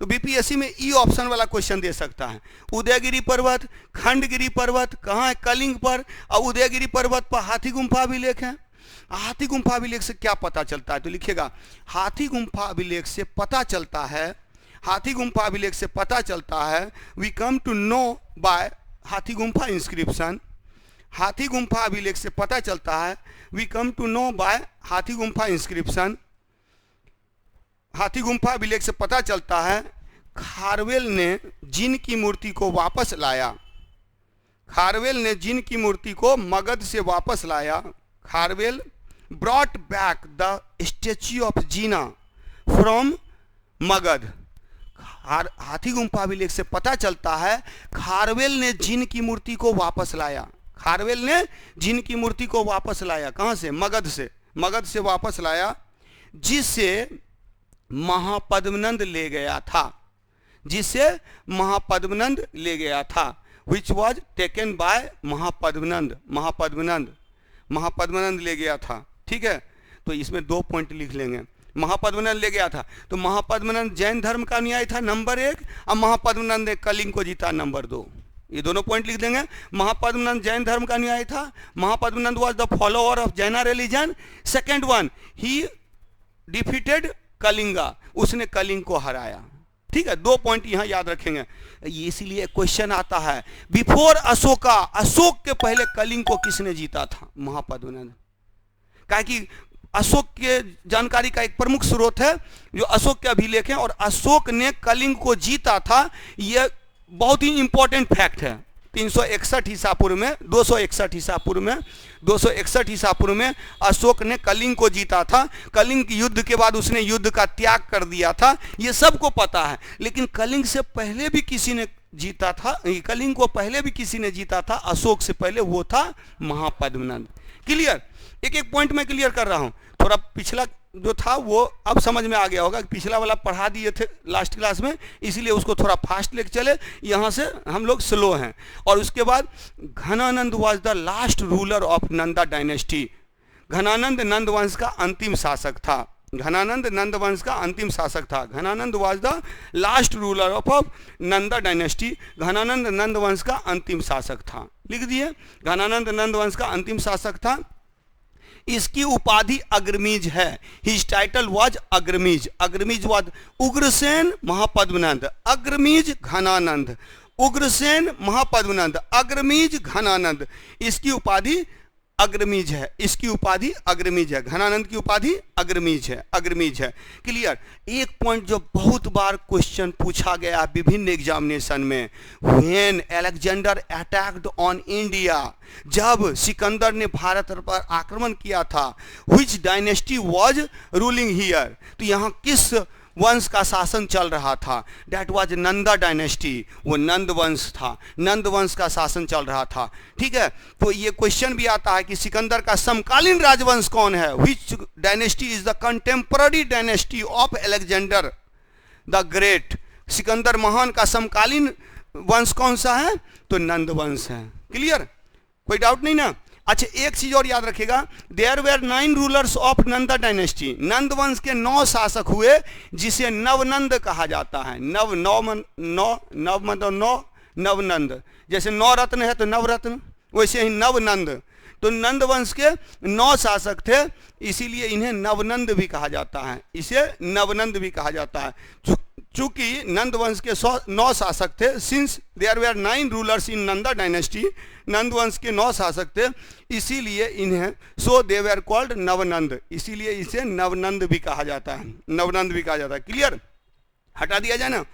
तो बीपीएससी में ई ऑप्शन वाला क्वेश्चन दे सकता है। उदयगिरी पर्वत, खंडगिरी पर्वत कहाँ है? कलिंग पर। और उदयगिरी पर्वत पर हाथी गुंफा अभिलेख है। हाथी गुंफा अभिलेख से क्या पता चलता है? तो लिखिएगा, हाथी गुंफा अभिलेख से पता चलता है, हाथी गुंफा अभिलेख से पता चलता है, we come to know by Hathi Gumpha inscription. हाथी गुंफा अभिलेख से पता चलता है, we come to know by Hathi Gumpha inscription. हाथी गुंफा अभिलेख से पता चलता है खारवेल ने जिन की मूर्ति को वापस लाया। खारवेल ने जिन की मूर्ति को मगध से वापस लाया। Kharavela brought back the statue of Jina from Magadh. Hathi Gumpha अभिलेख से पता चलता है खारवेल ने जिन की मूर्ति को वापस लाया। खारवेल ने जिन की मूर्ति को वापस लाया। कहां से? मगध से। मगध से वापस लाया, जिसे महापद्मनंद ले गया था। जिसे महापद्मनंद ले गया था, which was taken by Mahapadmananda. Mahapadmananda ले गया था। ठीक है, तो इसमें 2 पॉइंट लिख लेंगे। महापद्मनंद ले गया था, तो महापद्मनंद जैन धर्म का अनुयायी था नंबर 1, और महापद्मनंद ने कलिंग को जीता नंबर 2। ये दोनों पॉइंट लिख देंगे। महापद्मनंद जैन धर्म का अनुयायी था। Mahapadmananda was the follower of Jaina religion. Second one, he defeated Kalinga, उसने कलिंग को हराया। ठीक है, 2 पॉइंट यहां याद रखेंगे। ये इसीलिए क्वेश्चन आता है, बिफोर अशोका, अशोक के पहले कलिंग को किसने जीता था? महापद्मनंद। क्या कि अशोक के जानकारी का एक प्रमुख स्रोत है जो अशोक के अभिलेख हैं, और अशोक ने कलिंग को जीता था। यह बहुत ही इंपॉर्टेंट फैक्ट है। 361 ईसा पूर्व में, 261 ईसा पूर्व में, 261 ईसा पूर्व में अशोक ने कलिंग को जीता था। कलिंग युद्ध के बाद उसने युद्ध का त्याग कर दिया था, ये सबको पता है। लेकिन कलिंग से पहले भी किसी ने जीता था, कलिंग को पहले भी किसी ने जीता था अशोक से पहले, वो था महापद्मनंद। क्लियर? एक एक पॉइंट में क्लियर कर रहा हूं। थोड़ा पिछला जो था वो अब समझ में आ गया होगा, पिछला वाला पढ़ा दिए थे लास्ट क्लास में, इसीलिए उसको थोड़ा फास्ट लेके चले, यहाँ से हम लोग स्लो हैं। और उसके बाद Ghanananda was the last ruler of Nanda dynasty. Ghanananda Nanda वंश का अंतिम शासक था। घनानंद नंद वंश का अंतिम शासक था। Ghanananda was the last ruler of Nanda dynasty. Ghanananda Nanda वंश का अंतिम शासक था। लिख दिए, घनानंद नंद वंश का अंतिम शासक था। इसकी उपाधि अग्रमीज है। His title was Agrammes. Agrammes was Ugrasena Mahapadmananda. Agrammes Ghanananda, Ugrasena Mahapadmananda, Agrammes Ghanananda. इसकी उपाधि अग्रमीज है। इसकी उपाधि अग्रमीज है। घनानंद की उपाधि अग्रमीज है। अग्रमीज है। क्लियर? एक पॉइंट जो बहुत बार क्वेश्चन पूछा गया विभिन्न एग्जामिनेशन में, when Alexander attacked on India, जब सिकंदर ने भारत पर आक्रमण किया था, which dynasty was ruling here, तो यहाँ किस वंश का शासन चल रहा था? That was Nanda dynasty. वो नंद वंश था, नंद वंश का शासन चल रहा था। ठीक है, तो ये क्वेश्चन भी आता है कि सिकंदर का समकालीन राजवंश कौन है? Which dynasty is the contemporary dynasty of Alexander the great. Sikandar महान का समकालीन वंश कौन सा है? तो नंद वंश है। क्लियर? कोई डाउट नहीं ना? अच्छा, एक चीज और याद रखिएगा, there were 9 rulers of Nanda dynasty. Nanda वंश के 9 शासक हुए, जिसे नवनंद कहा जाता है। नवनंद। जैसे 9 रत्न है तो नवरत्न, वैसे ही नवनंद। तो नंद वंश के 9 शासक थे, इसीलिए इन्हें नवनंद भी कहा जाता है। इसे नवनंद भी कहा जाता है। चूंकि नंद वंश के 9 शासक थे, since there were 9 rulers in Nanda dynasty, Nanda वंश के 9 शासक थे, इसीलिए इन्हें सो दे वेर कॉल्ड नवनंद, इसीलिए इसे नवनंद भी कहा जाता है। नवनंद भी कहा जाता है। क्लियर? हटा दिया जाए ना,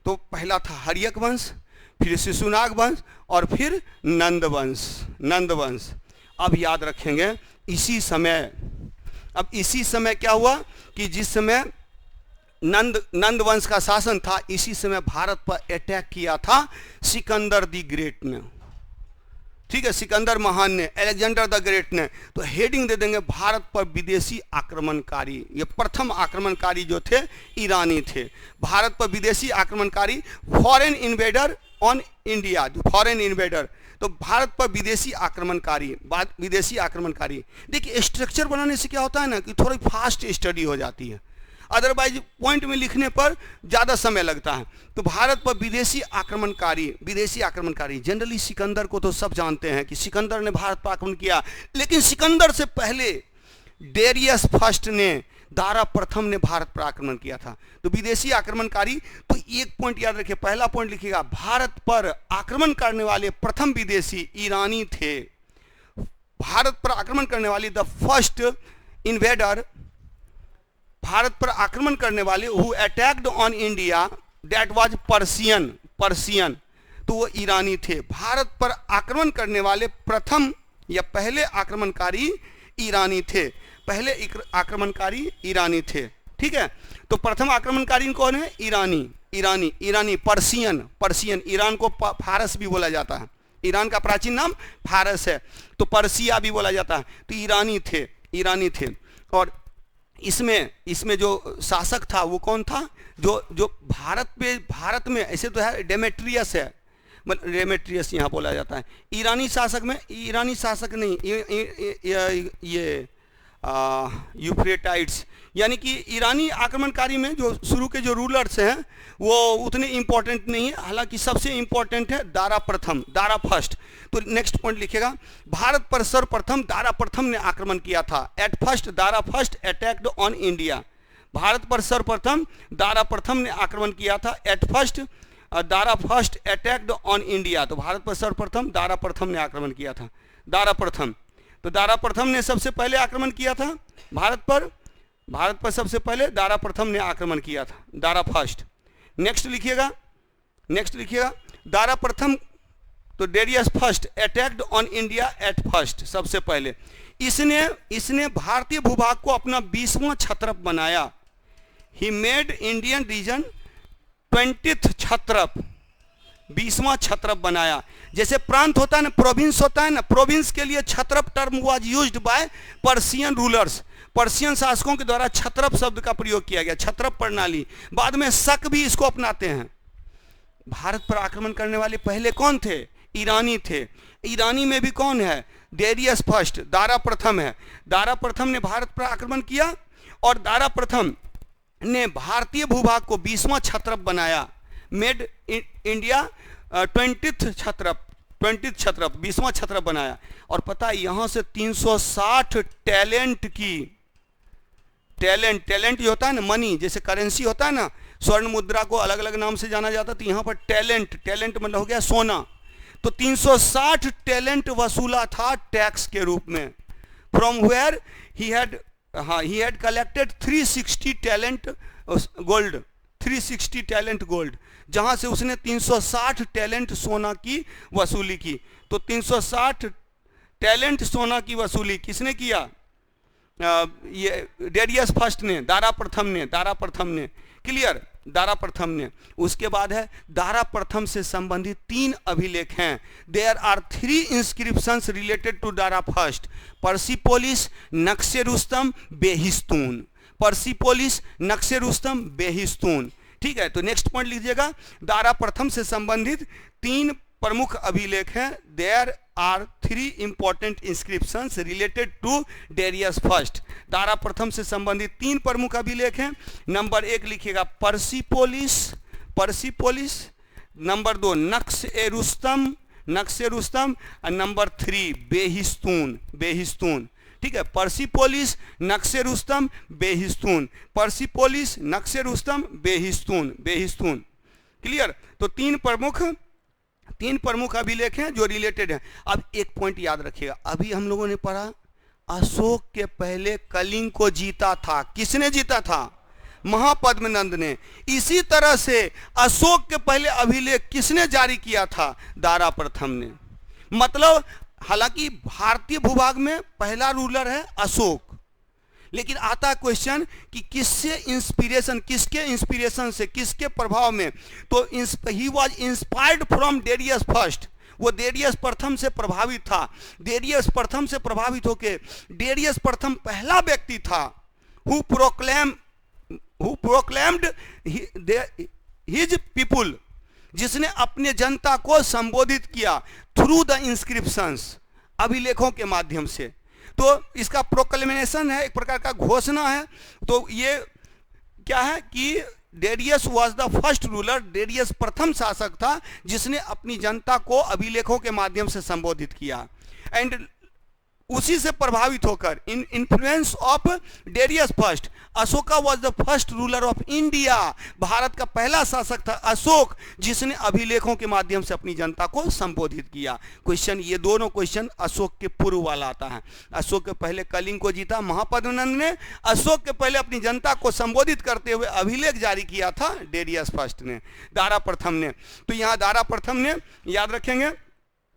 तो पहला था हर्यक वंश, फिर शिशुनाग वंश, और फिर नंद वंश। नंद वंश। अब याद रखेंगे, इसी समय क्या हुआ कि जिस समय नंद वंश का शासन था, इसी समय भारत पर अटैक किया था सिकंदर द ग्रेट ने। ठीक है, सिकंदर महान ने, अलेक्जेंडर द ग्रेट ने। तो हेडिंग दे देंगे, भारत पर विदेशी आक्रमणकारी। ये प्रथम आक्रमणकारी जो थे ईरानी थे। भारत पर विदेशी आक्रमणकारी, foreign invader on India, foreign invader. तो भारत पर विदेशी आक्रमणकारी, विदेशी आक्रमणकारी। देखिए, स्ट्रक्चर बनाने से क्या होता है ना कि थोड़ी फास्ट स्टडी हो जाती है, अदरवाइज पॉइंट में लिखने पर ज़्यादा समय लगता है। तो भारत पर विदेशी आक्रमणकारी, विदेशी आक्रमणकारी। जनरली सिकंदर को तो सब जानते हैं कि सिकंदर ने भारत पर आक्रमण किया, लेकिन सिकंदर से पहले डेरियस फर्स्ट ने, दारा प्रथम ने भारत पर आक्रमण किया था। तो विदेशी आक्रमणकारी। तो एक पॉइंट याद रखिए, पहला पॉइंट लिखिएगा, भारत पर आक्रमण करने वाले प्रथम विदेशी ईरानी थे। भारत पर आक्रमण करने वाली द फर्स्ट इन्वेडर, भारत पर आक्रमण करने वाले who attacked on India, that was Persian. तो वो ईरानी थे। भारत पर आक्रमण करने वाले प्रथम या पहले आक्रमणकारी ईरानी थे। पहले आक्रमणकारी ईरानी थे। ठीक है, तो प्रथम आक्रमणकारी कौन है? ईरानी। पर्सियन। ईरान को फारस भी बोला जाता है। ईरान का प्राचीन नाम फारस है, तो पर्सिया भी बोला जाता है। तो ईरानी थे। और इसमें जो शासक था वो कौन था? जो भारत में ऐसे तो है डेमेट्रियस है, डेमेट्रियस यहाँ बोला जाता है। ईरानी शासक नहीं, ये यूफ्रेटाइट्स, यानी कि ईरानी आक्रमणकारी में जो शुरू के जो रूलर्स हैं वो उतने इंपॉर्टेंट नहीं है। हालांकि सबसे इंपॉर्टेंट है दारा फर्स्ट। तो नेक्स्ट पॉइंट लिखेगा, भारत पर सर्वप्रथम दारा प्रथम ने आक्रमण किया था। At first Dara first attacked on India. Bharat पर सर्वप्रथम दारा प्रथम ने आक्रमण किया था। At first Dara first attacked on India, तो भारत पर सर्वप्रथम दारा प्रथम ने आक्रमण किया था। दारा प्रथम, तो दारा प्रथम ने सबसे पहले आक्रमण किया था भारत पर सबसे पहले दारा प्रथम ने आक्रमण किया था, दारा फर्स्ट। नेक्स्ट लिखिएगा दारा प्रथम, तो Darius first attacked on India at first, सबसे पहले इसने भारतीय भूभाग को अपना 20वां क्षत्रप बनाया। He made Indian reason 20th क्षत्रप, 20वां क्षत्रप बनाया। जैसे प्रांत होता है ना, प्रोविंस होता है ना, प्रोविंस के लिए kshatrap term was used by Persian rulers, Persian शासकों के द्वारा क्षत्रप शब्द का प्रयोग किया गया, क्षत्रप प्रणाली। बाद में शक भी इसको अपनाते हैं। भारत पर आक्रमण करने वाले पहले कौन थे? ईरानी थे। ईरानी में भी कौन है? डेरियस फर्स्ट, दारा प्रथम है। दारा प्रथम ने भारत पर आक्रमण किया और दारा प्रथम ने भारतीय भूभाग को 20वां क्षत्रप बनाया। मेड इंडिया 20th क्षत्रप, 20वां क्षत्रप बनाया। और पता है यहां से 360 टैलेंट जो होता है ना, मनी जैसे करेंसी होता है ना, स्वर्ण मुद्रा को अलग अलग नाम से जाना जाता है, तो यहां पर टैलेंट मतलब हो गया सोना। तो 360 टैलेंट वसूला था टैक्स के रूप में। From where he had collected 360 talent gold, 360 talent gold, जहां से उसने 360 टैलेंट सोना की वसूली की। तो 360 टैलेंट सोना की वसूली किसने किया? ये डेरियस फर्स्ट ने, दारा प्रथम ने। क्लियर? दारा प्रथम ने। उसके बाद है दारा प्रथम से संबंधित 3 अभिलेख हैं। There are 3 inscriptions related to Dara first, Persepolis, Naqsh-e Rustam, बेहिस्तून। पर्सिपोलिस, Naqsh-e Rustam, बेहिस्तून। ठीक है, तो नेक्स्ट पॉइंट लीजिएगा। दारा प्रथम से संबंधित 3 प्रमुख अभिलेख हैं। There are 3 important inscriptions related to Darius first. Dara प्रथम से संबंधित 3 प्रमुख अभिलेख हैं। नंबर 1 लिखिएगा पर्सिपोलिस, नंबर 2 नक्शे रुस्तम, और नंबर 3 बेहिस्तून। ठीक है, पर्सिपोलिस, Naqsh-e Rustam, बेहिस्तून। पर्सिपोलिस, Naqsh-e Rustam, बेहिस्तून। Clear? तो 3 प्रमुख अभिलेख हैं जो रिलेटेड हैं। अब एक पॉइंट याद रखिएगा, अभी हम लोगों ने पढ़ा अशोक के पहले कलिंग को जीता था। किसने जीता था? महापद्मनंद ने। इसी तरह से अशोक के पहले अभिलेख किसने जारी किया था? दारा प्रथम ने। मतलब हालांकि भारतीय भूभाग में पहला रूलर है अशोक, लेकिन आता है क्वेश्चन कि किसके इंस्पिरेशन से, किसके प्रभाव में? तो he was inspired from Darius first. वो डेरियस प्रथम से प्रभावित था। डेरियस प्रथम से प्रभावित होकर डेरियस प्रथम पहला व्यक्ति था हु प्रोक्लेम्ड हिज पीपुल, जिसने अपने जनता को संबोधित किया थ्रू द इंस्क्रिप्शंस, अभिलेखों के माध्यम से। तो इसका प्रोक्लेमेशन है, एक प्रकार का घोषणा है। तो ये क्या है कि Darius was the first ruler, Darius प्रथम शासक था जिसने अपनी जनता को अभिलेखों के माध्यम से संबोधित किया। एंड उसी से प्रभावित होकर in influence of Darius first, Ashoka was the first ruler of India. Bharat का पहला शासक था अशोक, जिसने अभिलेखों के माध्यम से अपनी जनता को संबोधित किया। क्वेश्चन, ये दोनों क्वेश्चन अशोक के पूर्व वाला आता है। अशोक के पहले कलिंग को जीता महापद्मनंद ने, अशोक के पहले अपनी जनता को संबोधित करते हुए अभिलेख जारी किया था डेरियस फर्स्ट ने, दारा प्रथम ने। तो यहाँ दारा प्रथम ने याद रखेंगे।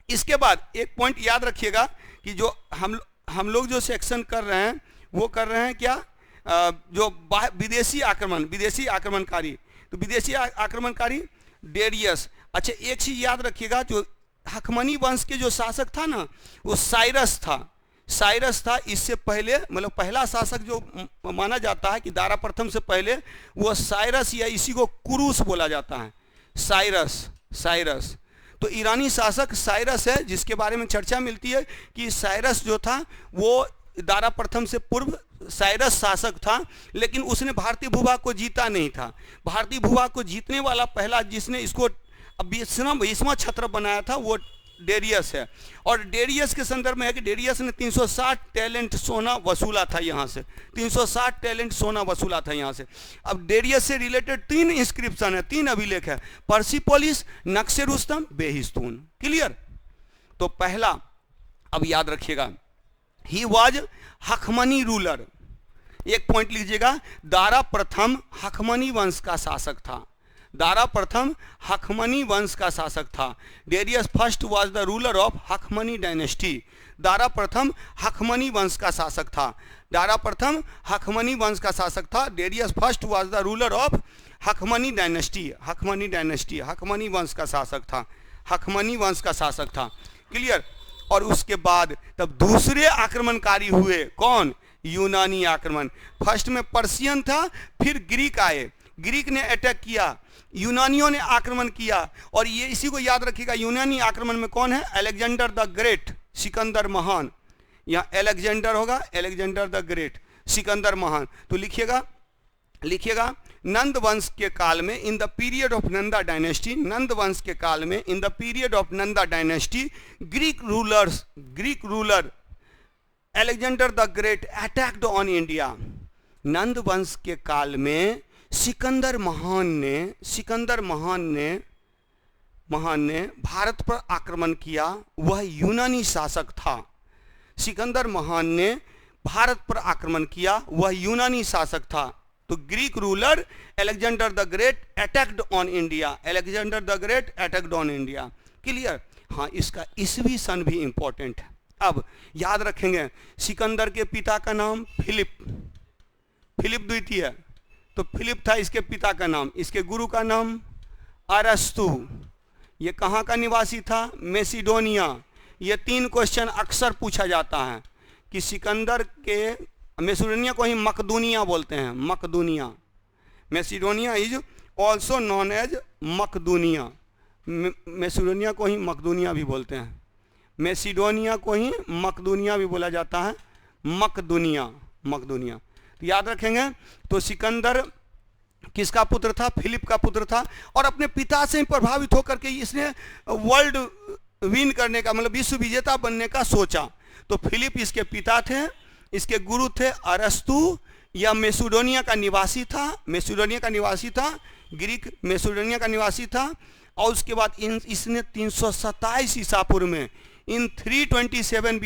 इसके बाद एक पॉइंट याद रखिएगा कि जो हम लोग जो सेक्शन कर रहे हैं वो कर रहे हैं क्या, जो विदेशी आक्रमणकारी, तो विदेशी आक्रमणकारी डेरियस। अच्छा, एक चीज याद रखिएगा, जो हकमनी वंश के जो शासक था ना, वो साइरस था। इससे पहले मतलब पहला शासक जो माना जाता है कि दारा प्रथम से पहले, वो साइरस, या इसी को कुरूस बोला जाता है, साइरस। तो ईरानी शासक साइरस है, जिसके बारे में चर्चा मिलती है कि साइरस जो था वो दारा प्रथम से पूर्व साइरस शासक था, लेकिन उसने भारतीय भूभाग को जीता नहीं था। भारतीय भूभाग को जीतने वाला पहला जिसने इसको 20वां क्षत्रप बनाया था वो डेरियस है। और डेरियस के संदर्भ में है कि डेरियस ने 360 टैलेंट सोना वसूला था यहाँ से, 360 टैलेंट सोना वसूला था यहाँ से। अब डेरियस से रिलेटेड 3 इंस्क्रिप्शन है, 3 अभिलेख है, पर्सिपोलिस, नक्शे रुस्तम, बेहिस्तून। क्लियर? तो पहला अब याद रखिएगा, ही वॉज हखमनी रूलर। एक पॉइंट लीजिएगा, दारा प्रथम हखमनी वंश का शासक था। दारा प्रथम हखमनी वंश का शासक था। Darius first was the ruler of Hakhamani dynasty. Dara प्रथम हखमनी वंश का शासक था। दारा प्रथम हखमनी वंश का शासक था। Darius first was the ruler of Hakhamani dynasty. Hakhamani dynasty, Hakhamani वंश का शासक था, हखमनी वंश का शासक था। क्लियर? और उसके बाद तब दूसरे आक्रमणकारी हुए, कौन? यूनानी आक्रमण। फर्स्ट में पर्शियन था, फिर ग्रीक आए, ग्रीक ने अटैक किया, यूनानियों ने आक्रमण किया। और ये इसी को याद रखिएगा, यूनानी आक्रमण में कौन है? अलेक्जेंडर द ग्रेट, सिकंदर महान। यहाँ अलेक्जेंडर होगा, अलेक्जेंडर द ग्रेट, सिकंदर महान। तो लिखिएगा नंद वंश के काल में, in the period of Nanda dynasty, Nanda वंश के काल में, in the period of Nanda dynasty, Greek ruler Alexander the Great attacked on India. Nanda वंश के काल में सिकंदर महान ने भारत पर आक्रमण किया। वह यूनानी शासक था। सिकंदर महान ने भारत पर आक्रमण किया, वह यूनानी शासक था। तो Greek ruler Alexander the Great attacked on India, Alexander the Great attacked on India. Clear? हाँ, इसका ईस्वी सन भी इंपॉर्टेंट है। अब याद रखेंगे, सिकंदर के पिता का नाम फिलिप द्वितीय, तो फिलिप था इसके पिता का नाम। इसके गुरु का नाम अरस्तु। ये कहाँ का निवासी था? मैसिडोनिया। ये 3 क्वेश्चन अक्सर पूछा जाता है कि सिकंदर के, मैसिडोनिया को ही मकदूनिया बोलते हैं, Makdunia. Macedonia is also known as Makdunia. Macedonia को ही मकदूनिया भी बोलते हैं, मैसिडोनिया को ही मकदूनिया भी बोला जाता है, मकदूनिया। तो याद रखेंगे, तो सिकंदर किसका पुत्र था? फिलिप का पुत्र था। और अपने पिता से प्रभावित होकर के इसने वर्ल्ड विन करने का, मतलब विश्व विजेता बनने का सोचा। तो फिलिप इसके पिता थे, इसके गुरु थे अरस्तु। यह मैसिडोनिया का निवासी था, ग्रीक मैसिडोनिया का निवासी था। और उसके बाद इसने 327 ईसा पूर्व में, in 327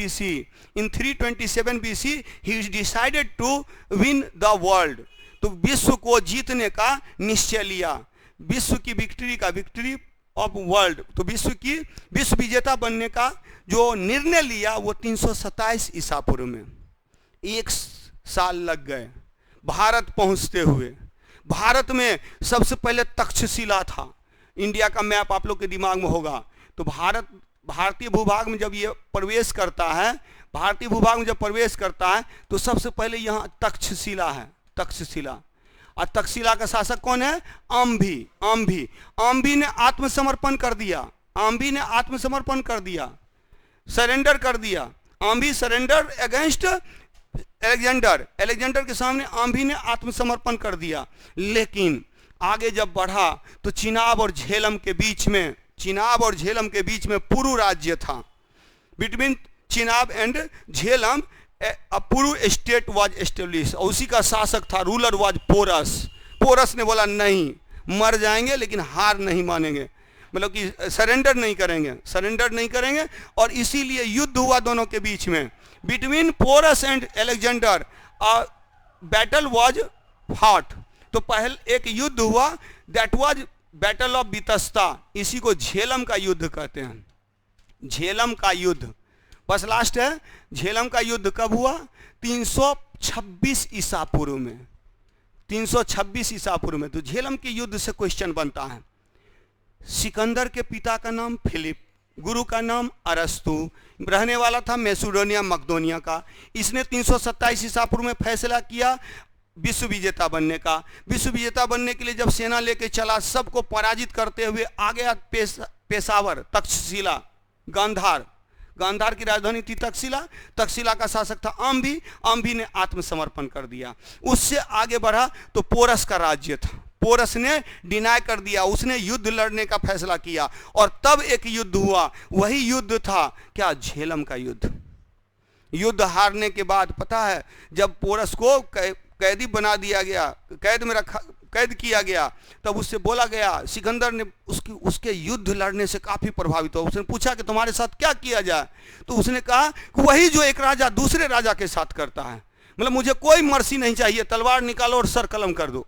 BC he decided to win the world। तो विश्व को जीतने का निश्चय लिया, विश्व की विक्ट्री ऑफ वर्ल्ड। तो विश्व विजेता बनने का जो निर्णय लिया वो 327 ईसा पूर्व में। 1 साल लग गए भारत पहुंचते हुए। भारत में सबसे पहले तक्षशिला था। इंडिया का मैप आप लोग के दिमाग में होगा। तो भारतीय भूभाग में जब ये प्रवेश करता है, तो सबसे पहले यहाँ तक्षशिला है, तक्षशिला। और तक्षशिला का शासक कौन है? आम्भी ने आत्मसमर्पण कर दिया, सरेंडर कर दिया। आम्भी सरेंडर अगेंस्ट अलेक्जेंडर के सामने आम्भी ने आत्मसमर्पण कर दिया। लेकिन आगे जब बढ़ा तो चिनाब और झेलम के बीच में पुरु राज्य था। Between Chenab and Jhelum Puru state was establish. और उसी का शासक था, रूलर वाज पोरस ने बोला नहीं, मर जाएंगे लेकिन हार नहीं मानेंगे, मतलब कि सरेंडर नहीं करेंगे। और इसीलिए युद्ध हुआ दोनों के बीच में, between Porus and Alexander. Battle was fought. तो पहले एक युद्ध हुआ, that was battle of Bitasta. इसी को झेलम का युद्ध कहते हैं, झेलम का युद्ध। बस लास्ट है, झेलम का युद्ध कब हुआ? 326 ईसा पूर्व में, 326 ईसा पूर्व में। तो झेलम के युद्ध से क्वेश्चन बनता है। सिकंदर के पिता का नाम फिलिप, गुरु का नाम अरस्तु, रहने वाला था मैसिडोनिया मकदोनिया का। इसने 327 ईसा पूर्व में फैसला किया विश्व विजेता बनने का। विश्व विजेता बनने के लिए जब सेना लेके चला, सबको पराजित करते हुए आ गया पेशावर, तक्षशिला, गांधार की राजधानी थी तक्षशिला का शासक था आम्भी ने आत्मसमर्पण कर दिया। उससे आगे बढ़ा तो पोरस का राज्य था, पोरस ने डिनाई कर दिया, उसने युद्ध लड़ने का फैसला किया और तब एक युद्ध हुआ। वही युद्ध था क्या? झेलम का युद्ध। युद्ध हारने के बाद पता है जब पोरस को कैदी बना दिया गया, कैद किया गया, तब उससे बोला गया, सिकंदर ने उसके युद्ध लड़ने से काफी प्रभावित हुआ। उसने पूछा कि तुम्हारे साथ क्या किया जाए? तो उसने कहा कि वही जो एक राजा दूसरे राजा के साथ करता है, मतलब मुझे कोई मर्सी नहीं चाहिए, तलवार निकालो और सर कलम कर दो।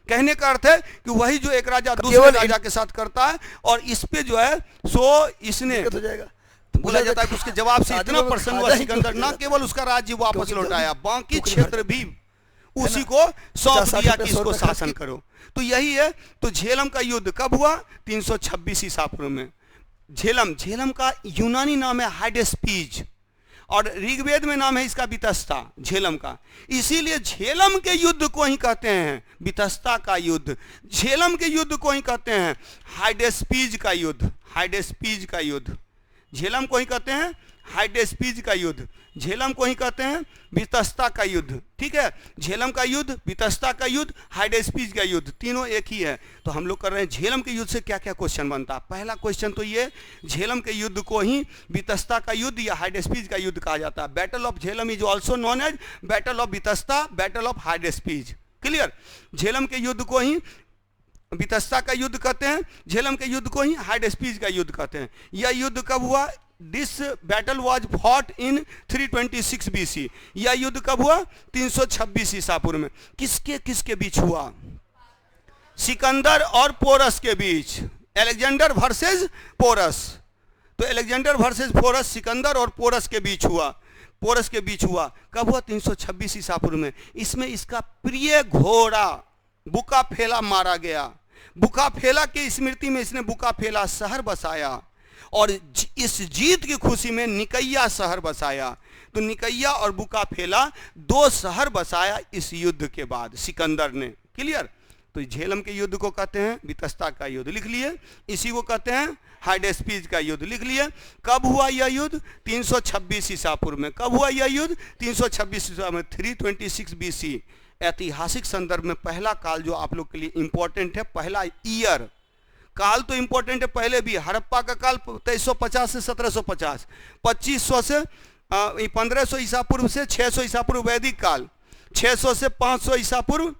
कहने का अर्थ है कि वही जो एक राजा दूसरे राजा के साथ करता है, और इस पे जो है सो इसने बोला जाता है कि उसके जवाब से इतना प्रसन्न हुआ सिकंदर, न केवल उसका राज्य वापस लौटाया, बाकी क्षेत्र भी उसी को सौंप दिया कि इसको शासन करो। तो यही है। तो झेलम का युद्ध कब हुआ? 326 ईसा पूर्व में। झेलम का यूनानी नाम है हाइडेस्पीज, और ऋग्वेद में नाम है इसका वितस्ता, झेलम का। इसीलिए झेलम के युद्ध को ही कहते हैं वितस्ता का युद्ध, झेलम के युद्ध को ही कहते हैं हाइडेस्पीज का युद्ध, हाइडेस्पीज का युद्ध। झेलम को ही कहते हैं हाइडेस्पीज का युद्ध, झेलम को ही कहते हैं वितस्ता का युद्ध। ठीक है, झेलम का युद्ध, वितस्ता का युद्ध, हाइडेस्पीज का युद्ध, तीनों एक ही है। तो हम लोग कर रहे हैं झेलम के युद्ध से क्या क्या क्वेश्चन बनता है। पहला क्वेश्चन तो ये, झेलम के युद्ध को ही वितस्ता का युद्ध या हाइडेस्पीज का युद्ध कहा जाता है। Battle of Jhelum is also known as battle of Vitasta, battle of Hydaspes. Clear? Jhelum के युद्ध को ही वितस्ता का युद्ध कहते हैं, झेलम के युद्ध को ही हाइडेस्पीज का युद्ध कहते हैं। यह युद्ध कब हुआ? This battle was fought in 326 BC। यह युद्ध कब हुआ? 326 ईसा पूर्व में। किसके किसके बीच हुआ? सिकंदर और पोरस के बीच, अलेक्जेंडर वर्सेस पोरस। तो अलेक्जेंडर वर्सेस पोरस, सिकंदर और पोरस के बीच हुआ, पोरस के बीच हुआ। कब हुआ? 326 ईसा पूर्व में। इसमें इसका प्रिय घोड़ा बुकाफेला मारा गया। बुकाफेला की स्मृति में इसने बुकाफेला शहर बसाया, और इस जीत की खुशी में निकैया शहर बसाया। तो निकैया और बुकाफेला दो शहर बसाया इस युद्ध के बाद सिकंदर ने। क्लियर? तो झेलम के युद्ध को कहते हैं वितस्ता का युद्ध, लिख लिए। इसी को कहते हैं हाइडेस्पीज का युद्ध, लिख लिए। कब हुआ यह युद्ध? 326 ईसा पूर्व में। कब हुआ यह युद्ध? 326 ईसा में, 326 BC। ऐतिहासिक संदर्भ में पहला काल जो आप लोग के लिए इंपॉर्टेंट है, पहला ईयर काल तो इंपॉर्टेंट है पहले भी। हड़प्पा का काल 2350 से 1750, 2500 से 1500 ईसा पूर्व से 600 ईसा पूर्व वैदिक काल, 600 से 500 ईसा पूर्व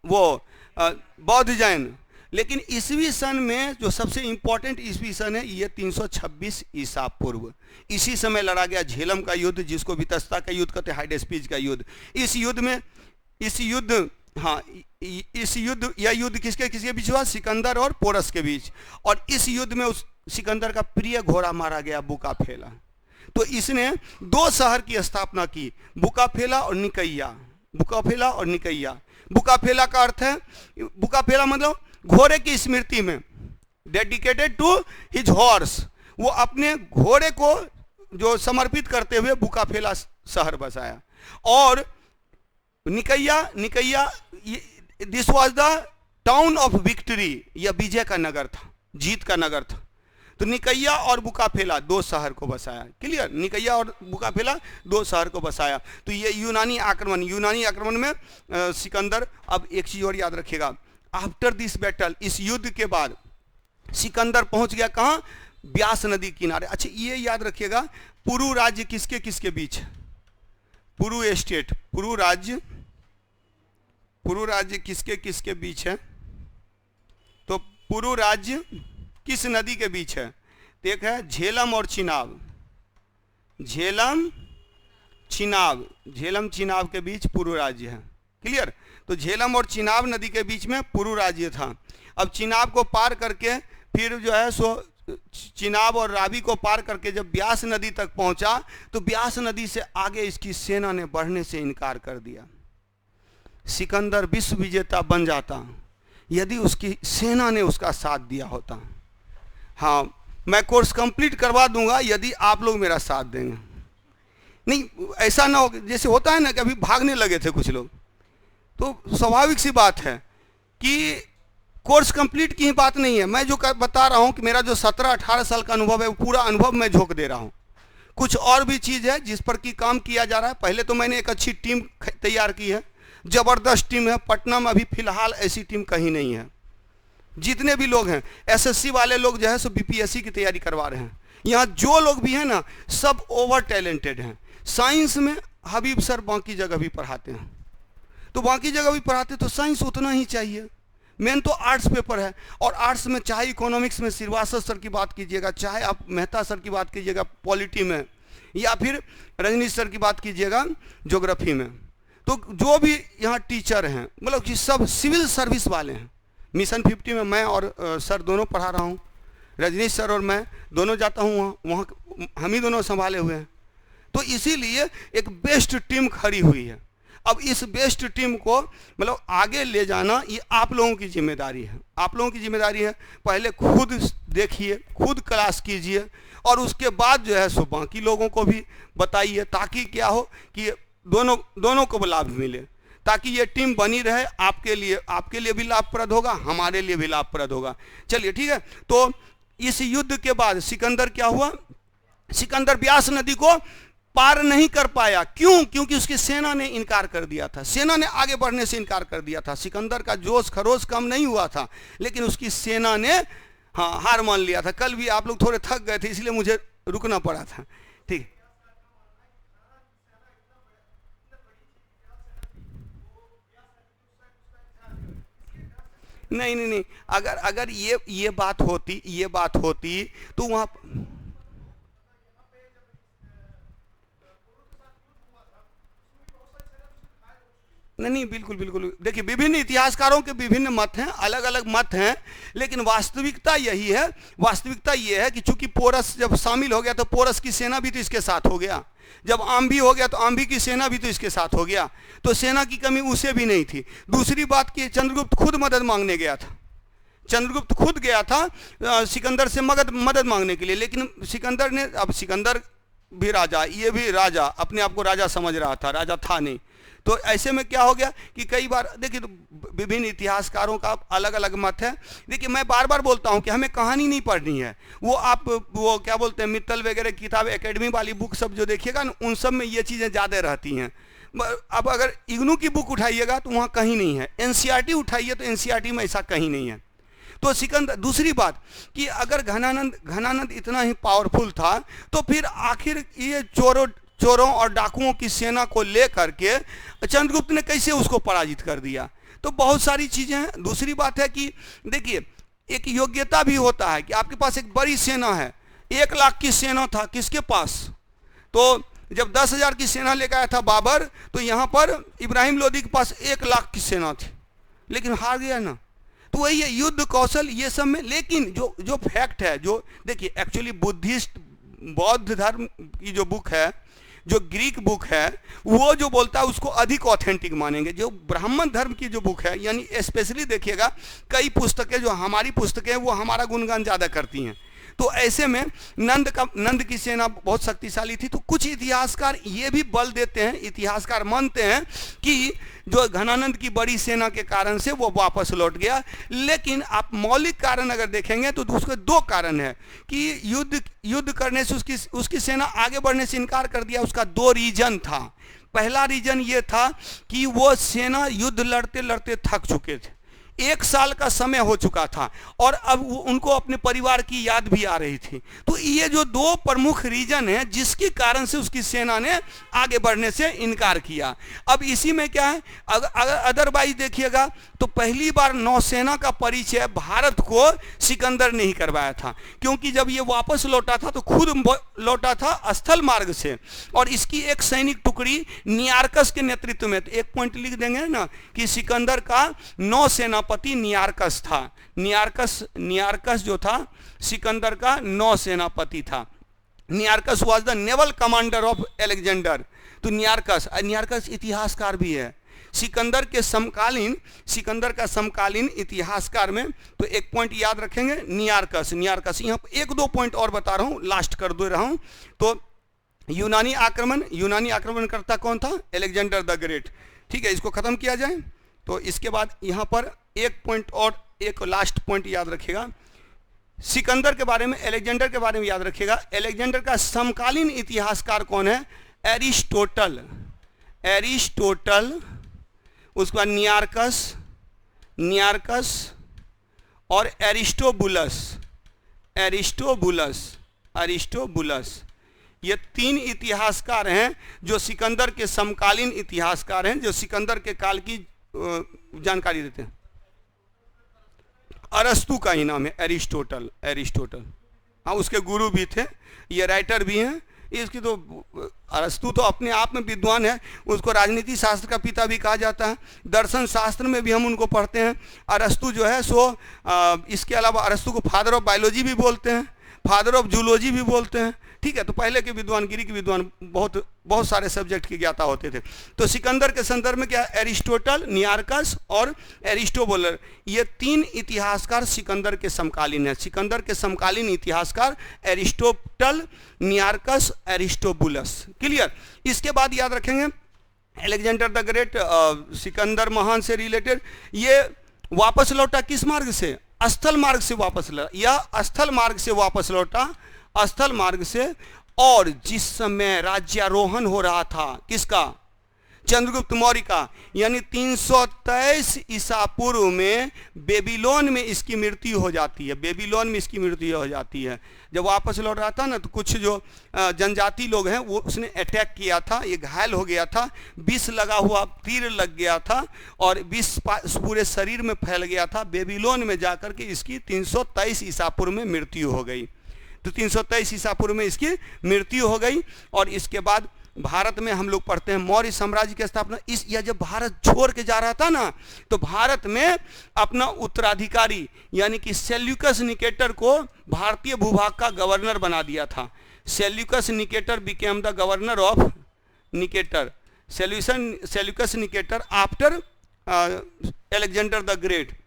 वो बौद्ध जैन। लेकिन ईसवी सन में जो सबसे इंपॉर्टेंट ईसवी सन है ये 326 ईसा पूर्व। इसी समय लड़ा गया झेलम का युद्ध, जिसको वितस्ता का युद्ध कहते हैं, हाइडेस्पीज का युद्ध। इस युद्ध में, इस युद्ध, हाँ, इस युद्ध, यह युद्ध किसके किसके बीच हुआ? सिकंदर और पोरस के बीच। और इस युद्ध में उस सिकंदर का प्रिय घोड़ा मारा गया बुकाफेला। तो इसने दो शहर की स्थापना की, बुकाफेला और निकैया। बुकाफेला और निकैया। बुकाफेला का अर्थ है, बुकाफेला मतलब घोड़े की स्मृति में, डेडिकेटेड टू हिज हॉर्स। वो अपने घोड़े को जो समर्पित करते हुए बुकाफेला शहर बसाया। और Nicaea, this was the town of victory, यह विजय का नगर था, जीत का नगर था। तो निकैया और बुकाफेला दो शहर को बसाया। क्लियर? निकैया और बुकाफेला दो शहर को बसाया। तो ये यूनानी आक्रमण में सिकंदर। अब एक चीज और याद रखिएगा, आफ्टर दिस बैटल, इस युद्ध के बाद सिकंदर पहुंच गया कहां? ब्यास नदी किनारे। अच्छा, ये याद रखिएगा, पुरु राज्य किसके किसके बीच है? पुरु स्टेट, पुरु राज्य किसके किसके बीच है? तो पुरु राज्य किस नदी के बीच है? तो एक है झेलम और चिनाब। झेलम चिनाब के बीच पुरु राज्य है। क्लियर? तो झेलम और चिनाब नदी के बीच में पुरु राज्य था। अब चिनाब को पार करके फिर जो है सो चिनाब और रावी को पार करके जब ब्यास नदी तक पहुंचा, तो ब्यास नदी से आगे इसकी सेना ने बढ़ने से इनकार कर दिया। सिकंदर विश्व विजेता बन जाता यदि उसकी सेना ने उसका साथ दिया होता। हाँ, मैं कोर्स कंप्लीट करवा दूंगा यदि आप लोग मेरा साथ देंगे। नहीं, ऐसा ना हो जैसे होता है ना कि अभी भागने लगे थे कुछ लोग। तो स्वाभाविक सी बात है कि कोर्स कंप्लीट की ही बात नहीं है। मैं जो बता रहा हूं कि मेरा जो 17-18 साल का अनुभव है, वो पूरा अनुभव मैं झोंक दे रहा हूं। कुछ और भी चीज़ है जिस पर कि काम किया जा रहा है। पहले तो मैंने एक अच्छी टीम तैयार की है, जबरदस्त टीम है। पटना में अभी फिलहाल ऐसी टीम कहीं नहीं है। जितने भी लोग हैं एसएससी वाले लोग जो है सो बीपीएससी की तैयारी करवा रहे हैं। यहाँ जो लोग भी हैं ना सब ओवर टैलेंटेड हैं। साइंस में हबीब सर बाकी जगह भी पढ़ाते हैं, तो बाकी जगह भी पढ़ाते तो साइंस उतना ही चाहिए। मेन तो आर्ट्स पेपर है, और आर्ट्स में चाहे इकोनॉमिक्स में श्रीवास्तव सर की बात कीजिएगा, चाहे आप मेहता सर की बात कीजिएगा पॉलिटी में, या फिर रजनीश सर की बात कीजिएगा ज्योग्राफी में, तो जो भी यहाँ टीचर हैं मतलब कि सब सिविल सर्विस वाले हैं। मिशन 50 में मैं और सर दोनों पढ़ा रहा हूँ, रजनीश सर और मैं दोनों जाता हूँ वहाँ हम ही दोनों संभाले हुए हैं। तो इसीलिए एक बेस्ट टीम खड़ी हुई है। अब इस बेस्ट टीम को मतलब आगे ले जाना ये आप लोगों की जिम्मेदारी है। आप लोगों की जिम्मेदारी है, पहले खुद देखिए, खुद क्लास कीजिए, और उसके बाद जो है सो बाकी लोगों को भी बताइए, ताकि क्या हो कि दोनों को लाभ मिले, ताकि ये टीम बनी रहे। आपके लिए भी लाभप्रद होगा, हमारे लिए भी लाभप्रद होगा। चलिए ठीक है। तो इस युद्ध के बाद सिकंदर क्या हुआ, सिकंदर ब्यास नदी को पार नहीं कर पाया। क्यों? क्योंकि उसकी सेना ने इनकार कर दिया था, सेना ने आगे बढ़ने से इनकार कर दिया था। सिकंदर का जोश खरोश कम नहीं हुआ था, लेकिन उसकी सेना ने हार मान लिया था। कल भी आप लोग थोड़े थक गए थे, इसलिए मुझे रुकना पड़ा था। ठीक, नहीं, अगर ये बात होती तो वहां नहीं, बिल्कुल। देखिए, विभिन्न इतिहासकारों के विभिन्न मत हैं, अलग अलग मत हैं, लेकिन वास्तविकता यही है। वास्तविकता ये है कि चूंकि पोरस जब शामिल हो गया तो पोरस की सेना भी तो इसके साथ हो गया, जब आम्भी हो गया तो आम्भी की सेना भी तो इसके साथ हो गया, तो सेना की कमी उसे भी नहीं थी। दूसरी बात कि चंद्रगुप्त खुद मदद मांगने गया था, चंद्रगुप्त खुद गया था सिकंदर से मदद मांगने के लिए, लेकिन सिकंदर ने, अब सिकंदर भी राजा, ये भी राजा, अपने आप को राजा समझ रहा था, राजा था नहीं। तो ऐसे में क्या हो गया कि कई बार देखिए, तो विभिन्न इतिहासकारों का अलग अलग मत है। देखिए, मैं बार बार बोलता हूं कि हमें कहानी नहीं पढ़नी है, वो क्या बोलते हैं, मित्तल वगैरह किताब, एकेडमी वाली बुक सब जो देखिएगा ना, उन सब में ये चीज़ें ज़्यादा रहती हैं। अब अगर इग्नू की बुक उठाइएगा तो वहाँ कहीं नहीं है, एनसीईआरटी उठाइए तो एनसीईआरटी में ऐसा कहीं नहीं है। तो सिकंदर, दूसरी बात कि अगर घनानंद इतना ही पावरफुल था, तो फिर आखिर ये चोरों और डाकुओं की सेना को लेकर के चंद्रगुप्त ने कैसे उसको पराजित कर दिया। तो बहुत सारी चीजें हैं। दूसरी बात है कि देखिए, एक योग्यता भी होता है कि आपके पास एक बड़ी सेना है। 1 लाख की सेना था किसके पास, तो जब 10,000 की सेना लेकर आया था बाबर, तो यहाँ पर इब्राहिम लोदी के पास 1 लाख की सेना थी, लेकिन हार गया ना। तो वही है युद्ध कौशल ये सब में। लेकिन जो फैक्ट है, जो देखिए एक्चुअली बुद्धिस्ट बौद्ध धर्म की जो बुक है, जो ग्रीक बुक है, वो जो बोलता है उसको अधिक ऑथेंटिक मानेंगे। जो ब्राह्मण धर्म की जो बुक है, यानी स्पेशली देखिएगा, कई पुस्तकें जो हमारी पुस्तकें हैं वो हमारा गुणगान ज़्यादा करती हैं। तो ऐसे में नंद की सेना बहुत शक्तिशाली थी। तो कुछ इतिहासकार ये भी बल देते हैं, इतिहासकार मानते हैं कि जो घनानंद की बड़ी सेना के कारण से वो वापस लौट गया। लेकिन आप मौलिक कारण अगर देखेंगे तो उसके 2 कारण है कि युद्ध करने से उसकी सेना आगे बढ़ने से इनकार कर दिया। उसका 2 रीजन था। पहला रीजन ये था कि वो सेना युद्ध लड़ते लड़ते थक चुके थे, 1 साल का समय हो चुका था, और अब उनको अपने परिवार की याद भी आ रही थी। तो ये जो 2 प्रमुख रीजन है जिसके कारण से उसकी सेना ने आगे बढ़ने से इनकार किया। अब इसी में क्या है, अगर अदरवाइज देखिएगा तो पहली बार नौसेना का परिचय भारत को सिकंदर ने ही करवाया था, क्योंकि जब ये वापस लौटा था तो खुद लौटा था स्थल मार्ग से, और इसकी एक सैनिक टुकड़ी नियारकस के नेतृत्व में। तो एक पॉइंट लिख देंगे ना कि सिकंदर का नौसेनापति नियारकस था। नियारकस जो था सिकंदर का नौसेनापति था। Nearchus was the naval commander of Alexander. तो नियारकस इतिहासकार भी है। सिकंदर का समकालीन इतिहासकार में तो एक पॉइंट याद रखेंगे, नियारकस। यहाँ 1-2 पॉइंट और बता रहा हूँ, लास्ट कर दे रहा हूँ। तो यूनानी आक्रमणकर्ता कौन था, अलेक्जेंडर द ग्रेट। ठीक है, इसको खत्म किया जाए। तो इसके बाद यहाँ पर एक पॉइंट और, एक लास्ट पॉइंट याद रखिएगा, सिकंदर के बारे में, अलेक्जेंडर के बारे में याद रखिएगा। अलेक्जेंडर का समकालीन इतिहासकार कौन है, एरिस्टोटल। उसके बाद नियार्कस और एरिस्टोबुलस। ये 3 इतिहासकार हैं जो सिकंदर के समकालीन इतिहासकार हैं, जो सिकंदर के काल की जानकारी देते हैं। अरस्तु का ही नाम है एरिस्टोटल। हाँ, उसके गुरु भी थे, ये राइटर भी हैं। इसकी तो अरस्तु तो अपने आप में विद्वान है, उसको राजनीति शास्त्र का पिता भी कहा जाता है। दर्शन शास्त्र में भी हम उनको पढ़ते हैं। अरस्तु जो है सो इसके अलावा अरस्तु को फादर ऑफ बायोलॉजी भी बोलते हैं, फादर ऑफ जूलॉजी भी बोलते हैं। ठीक है, तो पहले के विद्वान, ग्रीक के विद्वान बहुत सारे सब्जेक्ट के ज्ञाता होते थे। तो सिकंदर के संदर्भ में क्या, एरिस्टोटल, नियार्कस और एरिस्टोबुलस, ये 3 इतिहासकार सिकंदर के समकालीन हैं। सिकंदर के समकालीन इतिहासकार एरिस्टोटल, नियार्कस, एरिस्टोबुलस। क्लियर। इसके बाद याद रखेंगे अलेक्जेंडर द ग्रेट, सिकंदर महान से रिलेटेड, ये वापस लौटा किस मार्ग से, स्थल मार्ग से वापस लौटा, यह स्थल मार्ग से वापस लौटा, स्थल मार्ग से। और जिस समय राज्यारोहण हो रहा था किसका, चंद्रगुप्त मौर्य का, यानी 323 ईसा पूर्व में बेबीलोन में इसकी मृत्यु हो जाती है। बेबीलोन में इसकी मृत्यु हो जाती है। जब वापस लौट रहा था ना, तो कुछ जो जनजाति लोग हैं वो उसने अटैक किया था, ये घायल हो गया था, विष लगा हुआ तीर लग गया था और विष पूरे शरीर में फैल गया था। बेबीलोन में जाकर के इसकी 323 ईसा पूर्व में मृत्यु हो गई। तो 323 ईसा पूर्व में इसकी मृत्यु हो गई। और इसके बाद भारत में हम लोग पढ़ते हैं मौर्य साम्राज्य की स्थापना। यह जब भारत छोड़ के जा रहा था ना, तो भारत में अपना उत्तराधिकारी यानी कि सेल्यूकस निकेटर को भारतीय भूभाग का गवर्नर बना दिया था। Seleucus Nicator became the governor of Nicator, Seleucus Nicator after Alexander the great.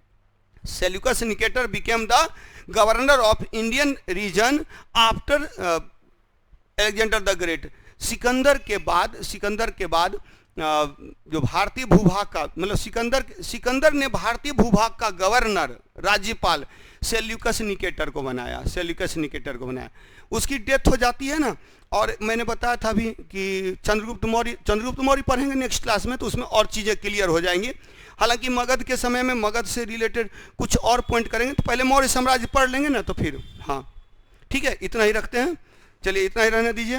Seleucus Nicator became the governor of Indian reason after Alexander the great. Sikandar के बाद जो भारतीय भूभाग का, मतलब सिकंदर ने भारतीय भूभाग का गवर्नर, राज्यपाल सेल्यूकस निकेटर को बनाया। उसकी डेथ हो जाती है ना। और मैंने बताया था अभी कि चंद्रगुप्त मौर्य पढ़ेंगे नेक्स्ट क्लास में, तो उसमें और चीज़ें क्लियर हो जाएंगी। हालांकि मगध के समय में मगध से रिलेटेड कुछ और पॉइंट करेंगे, तो पहले मौर्य साम्राज्य पढ़ लेंगे ना, तो फिर हाँ ठीक है, इतना ही रखते हैं। चलिए, इतना ही रहने दीजिए।